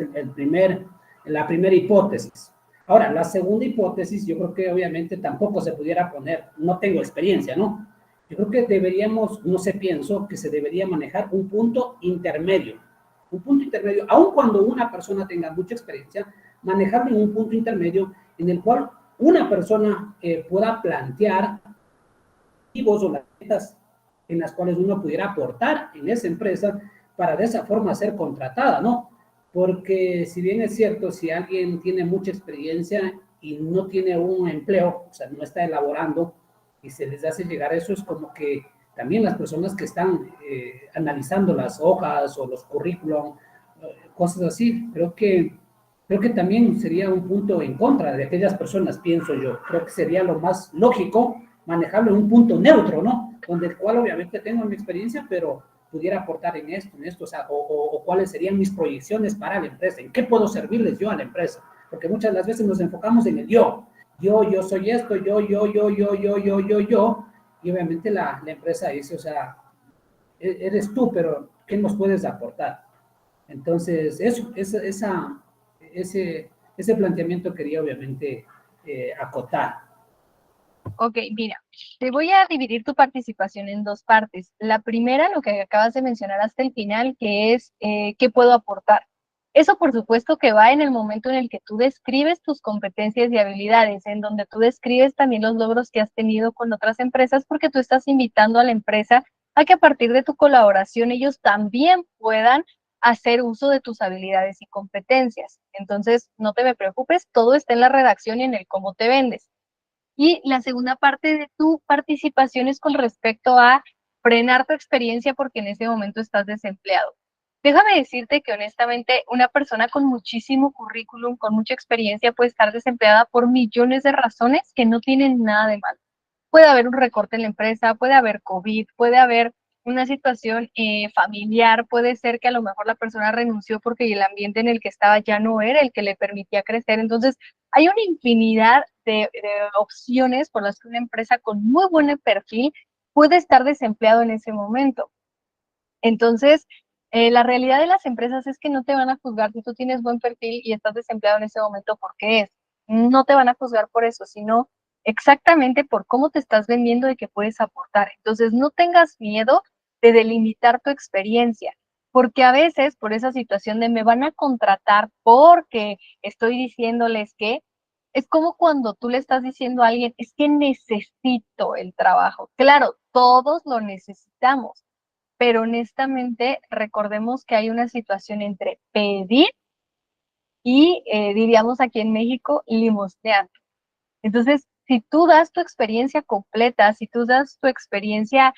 la primera hipótesis. Ahora, la segunda hipótesis, yo creo que obviamente tampoco se pudiera poner, no tengo experiencia, ¿no? Yo creo que deberíamos, no sé, pienso que se debería manejar un punto intermedio, aun cuando una persona tenga mucha experiencia, manejarlo en un punto intermedio en el cual una persona pueda plantear objetivos o las metas en las cuales uno pudiera aportar en esa empresa para de esa forma ser contratada, ¿no? Porque si bien es cierto, si alguien tiene mucha experiencia y no tiene un empleo, o sea, no está elaborando y se les hace llegar eso, es como que también las personas que están analizando las hojas o los currículum, cosas así. Creo que también sería un punto en contra de aquellas personas, pienso yo. Creo que sería lo más lógico manejarlo en un punto neutro, ¿no? Donde el cual obviamente tengo mi experiencia, pero pudiera aportar en esto, o sea, o cuáles serían mis proyecciones para la empresa, en qué puedo servirles yo a la empresa, porque muchas de las veces nos enfocamos en el yo soy esto, yo, y obviamente la empresa dice, o sea, eres tú, pero ¿qué nos puedes aportar? Entonces, ese planteamiento quería obviamente acotar. Ok, mira, te voy a dividir tu participación en dos partes. La primera, lo que acabas de mencionar hasta el final, que es qué puedo aportar. Eso, por supuesto, que va en el momento en el que tú describes tus competencias y habilidades, en donde tú describes también los logros que has tenido con otras empresas, porque tú estás invitando a la empresa a que a partir de tu colaboración ellos también puedan hacer uso de tus habilidades y competencias. Entonces, no te me preocupes, todo está en la redacción y en el cómo te vendes. Y la segunda parte de tu participación es con respecto a frenar tu experiencia porque en ese momento estás desempleado. Déjame decirte que honestamente una persona con muchísimo currículum, con mucha experiencia, puede estar desempleada por millones de razones que no tienen nada de malo. Puede haber un recorte en la empresa, puede haber COVID, puede haber una situación familiar, puede ser que a lo mejor la persona renunció porque el ambiente en el que estaba ya no era el que le permitía crecer. Entonces, hay una infinidad de opciones por las que una empresa con muy buen perfil puede estar desempleado en ese momento. Entonces, la realidad de las empresas es que no te van a juzgar si tú tienes buen perfil y estás desempleado en ese momento porque es. No te van a juzgar por eso, sino exactamente por cómo te estás vendiendo y que puedes aportar. Entonces, no tengas miedo de delimitar tu experiencia, porque a veces por esa situación de me van a contratar porque estoy diciéndoles que es como cuando tú le estás diciendo a alguien, es que necesito el trabajo. Claro, todos lo necesitamos, pero honestamente recordemos que hay una situación entre pedir y, diríamos aquí en México, limosnear. Entonces, si tú das tu experiencia completa, si tú das tu experiencia,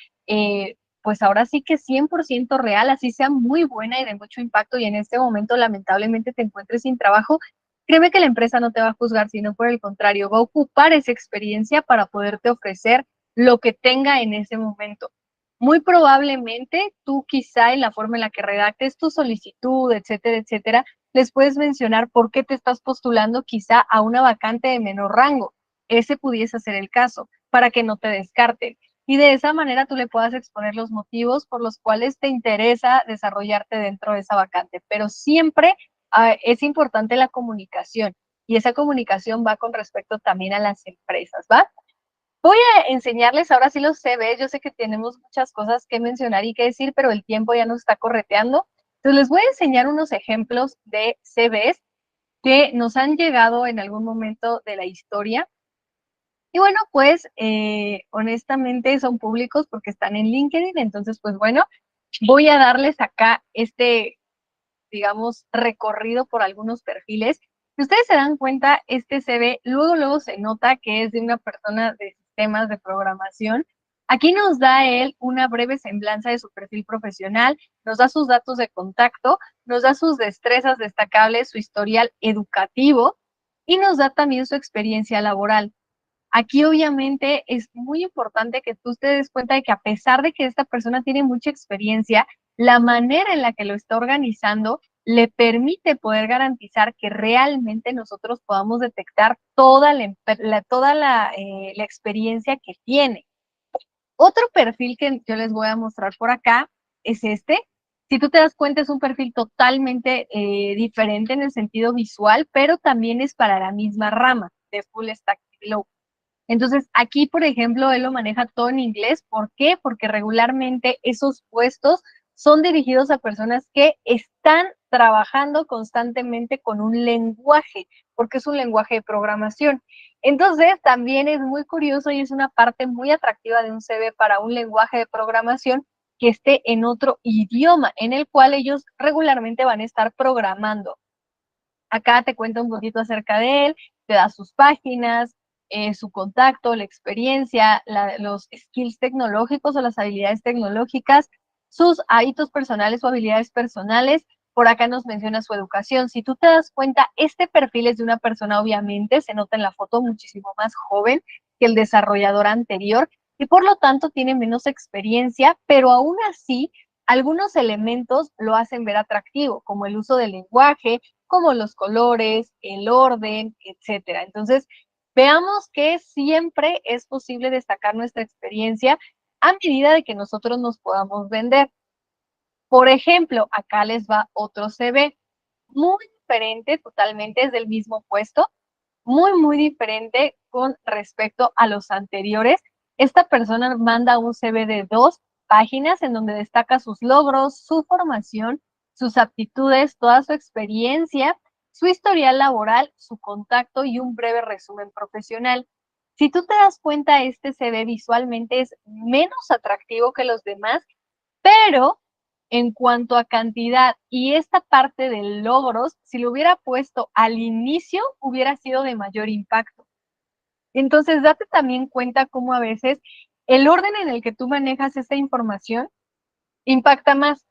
pues ahora sí que 100% real, así sea muy buena y de mucho impacto y en este momento lamentablemente te encuentres sin trabajo, créeme que la empresa no te va a juzgar, sino por el contrario, va a ocupar esa experiencia para poderte ofrecer lo que tenga en ese momento. Muy probablemente tú quizá en la forma en la que redactes tu solicitud, etcétera, les puedes mencionar por qué te estás postulando quizá a una vacante de menor rango. Ese pudiese ser el caso, para que no te descarten. Y de esa manera tú le puedas exponer los motivos por los cuales te interesa desarrollarte dentro de esa vacante. Pero siempre es importante la comunicación y esa comunicación va con respecto también a las empresas, ¿va? Voy a enseñarles ahora sí los CVs. Yo sé que tenemos muchas cosas que mencionar y que decir, pero el tiempo ya nos está correteando. Entonces les voy a enseñar unos ejemplos de CVs que nos han llegado en algún momento de la historia. Y bueno, pues honestamente son públicos porque están en LinkedIn, entonces pues bueno, voy a darles acá digamos, recorrido por algunos perfiles. Si ustedes se dan cuenta, este CV luego se nota que es de una persona de sistemas de programación. Aquí nos da él una breve semblanza de su perfil profesional, nos da sus datos de contacto, nos da sus destrezas destacables, su historial educativo y nos da también su experiencia laboral. Aquí obviamente es muy importante que tú te des cuenta de que a pesar de que esta persona tiene mucha experiencia, la manera en la que lo está organizando le permite poder garantizar que realmente nosotros podamos detectar toda la experiencia que tiene. Otro perfil que yo les voy a mostrar por acá es este. Si tú te das cuenta, es un perfil totalmente diferente en el sentido visual, pero también es para la misma rama de Full Stack Developer. Entonces, aquí, por ejemplo, él lo maneja todo en inglés. ¿Por qué? Porque regularmente esos puestos son dirigidos a personas que están trabajando constantemente con un lenguaje, porque es un lenguaje de programación. Entonces, también es muy curioso y es una parte muy atractiva de un CV para un lenguaje de programación que esté en otro idioma, en el cual ellos regularmente van a estar programando. Acá te cuento un poquito acerca de él, te da sus páginas, su contacto, la experiencia, los skills tecnológicos o las habilidades tecnológicas, sus hábitos personales o habilidades personales. Por acá nos menciona su educación. Si tú te das cuenta, este perfil es de una persona, obviamente, se nota en la foto, muchísimo más joven que el desarrollador anterior y por lo tanto tiene menos experiencia, pero aún así algunos elementos lo hacen ver atractivo, como el uso del lenguaje, como los colores, el orden, etcétera. Entonces, veamos que siempre es posible destacar nuestra experiencia a medida de que nosotros nos podamos vender. Por ejemplo, acá les va otro CV, muy diferente, totalmente es del mismo puesto, muy diferente con respecto a los anteriores. Esta persona manda un CV de 2 páginas en donde destaca sus logros, su formación, sus aptitudes, toda su experiencia, su historial laboral, su contacto y un breve resumen profesional. Si tú te das cuenta, este CV visualmente es menos atractivo que los demás, pero en cuanto a cantidad y esta parte de logros, si lo hubiera puesto al inicio, hubiera sido de mayor impacto. Entonces, date también cuenta cómo a veces el orden en el que tú manejas esta información impacta más.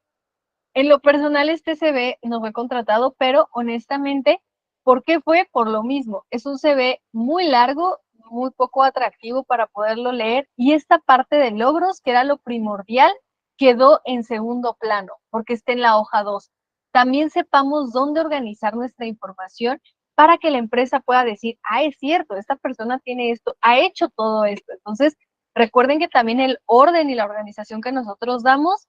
En lo personal, este CV no fue contratado, pero honestamente, ¿por qué fue? Por lo mismo. Es un CV muy largo, muy poco atractivo para poderlo leer y esta parte de logros, que era lo primordial, quedó en segundo plano porque está en la hoja 2. También sepamos dónde organizar nuestra información para que la empresa pueda decir, ah, es cierto, esta persona tiene esto, ha hecho todo esto. Entonces, recuerden que también el orden y la organización que nosotros damos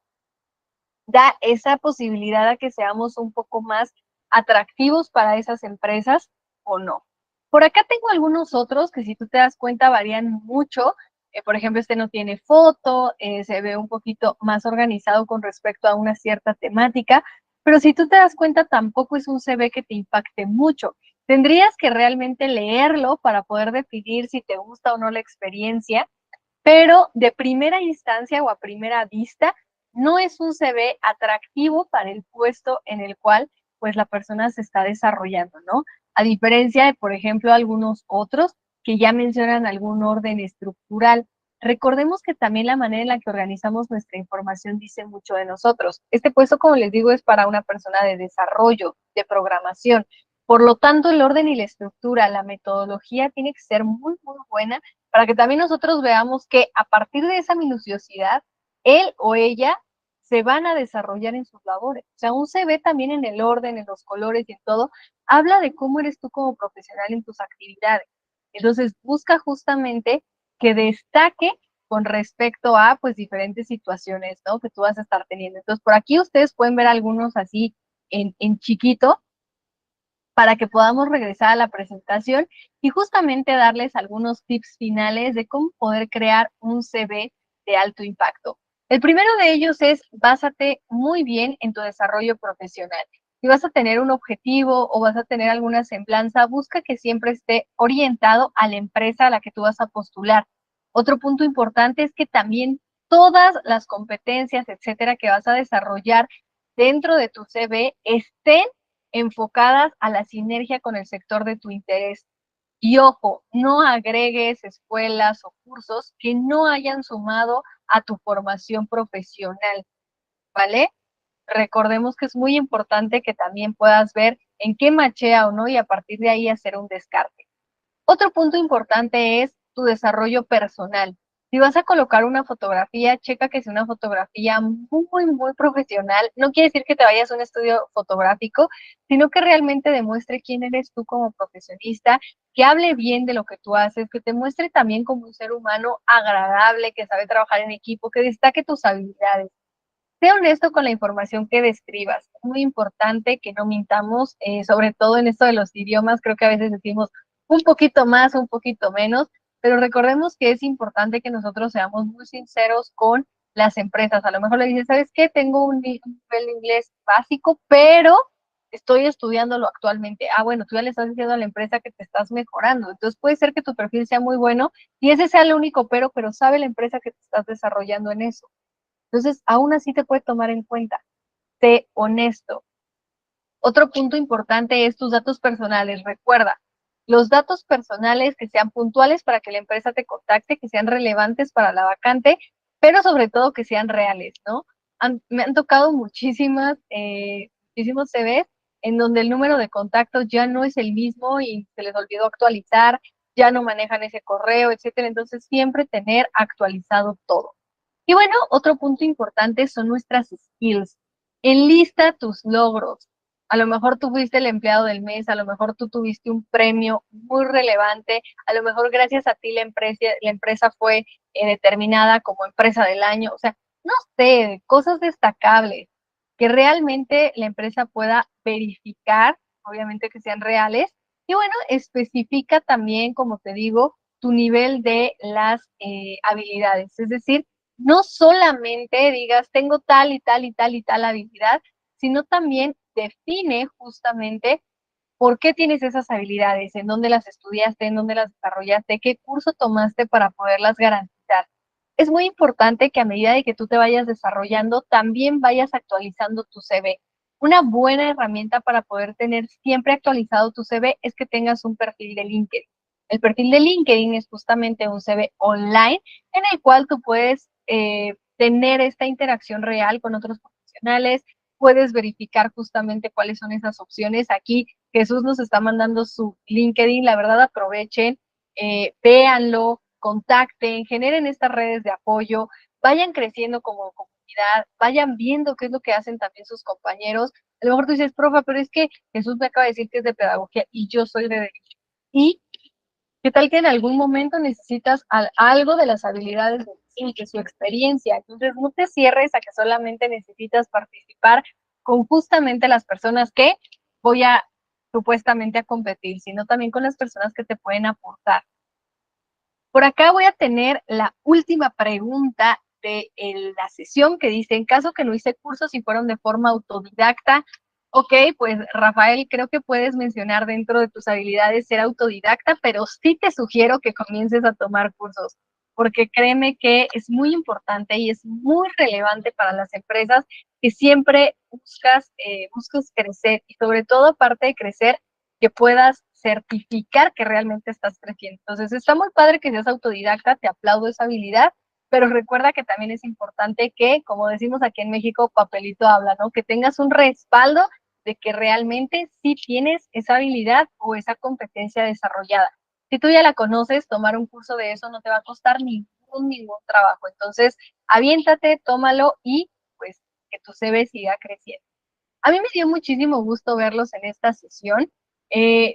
da esa posibilidad a que seamos un poco más atractivos para esas empresas o no. Por acá tengo algunos otros que si tú te das cuenta varían mucho. Por ejemplo, este no tiene foto, se ve un poquito más organizado con respecto a una cierta temática, pero si tú te das cuenta tampoco es un CV que te impacte mucho. Tendrías que realmente leerlo para poder definir si te gusta o no la experiencia, pero de primera instancia o a primera vista no es un CV atractivo para el puesto en el cual pues la persona se está desarrollando, ¿no? A diferencia de, por ejemplo, algunos otros que ya mencionan algún orden estructural. Recordemos que también la manera en la que organizamos nuestra información dice mucho de nosotros. Este puesto, como les digo, es para una persona de desarrollo, de programación. Por lo tanto, el orden y la estructura, la metodología tiene que ser muy buena para que también nosotros veamos que a partir de esa minuciosidad, él o ella se van a desarrollar en sus labores. O sea, un CV también en el orden, en los colores y en todo, habla de cómo eres tú como profesional en tus actividades. Entonces, busca justamente que destaque con respecto a, pues, diferentes situaciones, ¿no? Que tú vas a estar teniendo. Entonces, por aquí ustedes pueden ver algunos así en chiquito, para que podamos regresar a la presentación y justamente darles algunos tips finales de cómo poder crear un CV de alto impacto. El primero de ellos es básate muy bien en tu desarrollo profesional. Si vas a tener un objetivo o vas a tener alguna semblanza, busca que siempre esté orientado a la empresa a la que tú vas a postular. Otro punto importante es que también todas las competencias, etcétera, que vas a desarrollar dentro de tu CV estén enfocadas a la sinergia con el sector de tu interés. Y ojo, no agregues escuelas o cursos que no hayan sumado a tu formación profesional, ¿vale? Recordemos que es muy importante que también puedas ver en qué machea o no y a partir de ahí hacer un descarte. Otro punto importante es tu desarrollo personal. Si vas a colocar una fotografía, checa que sea una fotografía muy profesional. No quiere decir que te vayas a un estudio fotográfico, sino que realmente demuestre quién eres tú como profesionista, que hable bien de lo que tú haces, que te muestre también como un ser humano agradable, que sabe trabajar en equipo, que destaque tus habilidades. Sé honesto con la información que describas. Es muy importante que no mintamos, sobre todo en esto de los idiomas. Creo que a veces decimos un poquito más, un poquito menos, pero recordemos que es importante que nosotros seamos muy sinceros con las empresas. A lo mejor le dices, ¿sabes qué? Tengo un nivel de inglés básico, pero estoy estudiándolo actualmente. Ah, bueno, tú ya le estás diciendo a la empresa que te estás mejorando. Entonces puede ser que tu perfil sea muy bueno y ese sea el único pero sabe la empresa que te estás desarrollando en eso. Entonces, aún así te puede tomar en cuenta. Sé honesto. Otro punto importante es tus datos personales. Recuerda, los datos personales que sean puntuales para que la empresa te contacte, que sean relevantes para la vacante, pero sobre todo que sean reales, ¿no? Me han tocado muchísimos CVs en donde el número de contacto ya no es el mismo y se les olvidó actualizar, ya no manejan ese correo, etcétera. Entonces, siempre tener actualizado todo. Y bueno, otro punto importante son nuestras skills. Enlista tus logros. A lo mejor tú fuiste el empleado del mes, a lo mejor tú tuviste un premio muy relevante, a lo mejor gracias a ti la empresa fue determinada como empresa del año, o sea, no sé, cosas destacables que realmente la empresa pueda verificar, obviamente que sean reales, y bueno, especifica también, como te digo, tu nivel de las habilidades, es decir, no solamente digas, tengo tal y tal y tal y tal habilidad, sino también define justamente por qué tienes esas habilidades, en dónde las estudiaste, en dónde las desarrollaste, qué curso tomaste para poderlas garantizar. Es muy importante que a medida de que tú te vayas desarrollando, también vayas actualizando tu CV. Una buena herramienta para poder tener siempre actualizado tu CV es que tengas un perfil de LinkedIn. El perfil de LinkedIn es justamente un CV online en el cual tú puedes tener esta interacción real con otros profesionales, puedes verificar justamente cuáles son esas opciones. Aquí Jesús nos está mandando su LinkedIn, la verdad aprovechen, véanlo, contacten, generen estas redes de apoyo, vayan creciendo como comunidad, vayan viendo qué es lo que hacen también sus compañeros. A lo mejor tú dices, profa, pero es que Jesús me acaba de decir que es de pedagogía y yo soy de derecho. Y ¿qué tal que en algún momento necesitas algo de las habilidades de su experiencia? Entonces, no te cierres a que solamente necesitas participar con justamente las personas que voy a supuestamente a competir, sino también con las personas que te pueden aportar. Por acá voy a tener la última pregunta de la sesión que dice, en caso que no hice cursos y fueron de forma autodidacta, ok, pues Rafael, creo que puedes mencionar dentro de tus habilidades ser autodidacta, pero sí te sugiero que comiences a tomar cursos, porque créeme que es muy importante y es muy relevante para las empresas que siempre buscas crecer y sobre todo aparte de crecer, que puedas certificar que realmente estás creciendo. Entonces, está muy padre que seas autodidacta, te aplaudo esa habilidad, pero recuerda que también es importante que, como decimos aquí en México, papelito habla, ¿no? Que tengas un respaldo de que realmente sí tienes esa habilidad o esa competencia desarrollada. Si tú ya la conoces, tomar un curso de eso no te va a costar ningún trabajo. Entonces, aviéntate, tómalo y pues que tu CV siga creciendo. A mí me dio muchísimo gusto verlos en esta sesión.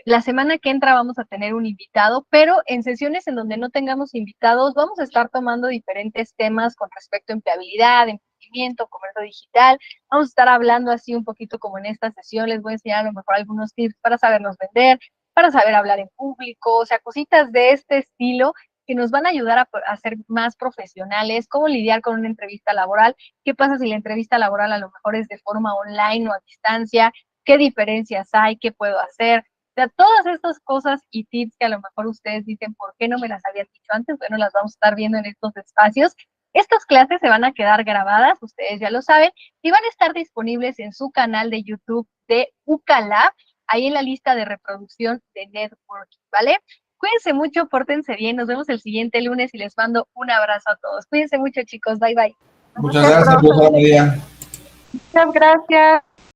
La semana que entra vamos a tener un invitado, pero en sesiones en donde no tengamos invitados vamos a estar tomando diferentes temas con respecto a empleabilidad, emprendimiento, comercio digital. Vamos a estar hablando así un poquito como en esta sesión. Les voy a enseñar a lo mejor algunos tips para sabernos vender, para saber hablar en público, o sea, cositas de este estilo que nos van a ayudar a ser más profesionales, cómo lidiar con una entrevista laboral, qué pasa si la entrevista laboral a lo mejor es de forma online o a distancia, qué diferencias hay, qué puedo hacer. O sea, todas estas cosas y tips que a lo mejor ustedes dicen, ¿por qué no me las habían dicho antes? Bueno, las vamos a estar viendo en estos espacios. Estas clases se van a quedar grabadas, ustedes ya lo saben, y van a estar disponibles en su canal de YouTube de UCALab, ahí en la lista de reproducción de Networking, ¿vale? Cuídense mucho, pórtense bien, nos vemos el siguiente lunes y les mando un abrazo a todos. Cuídense mucho, chicos, bye bye. Muchas gracias, profesora María. Muchas gracias.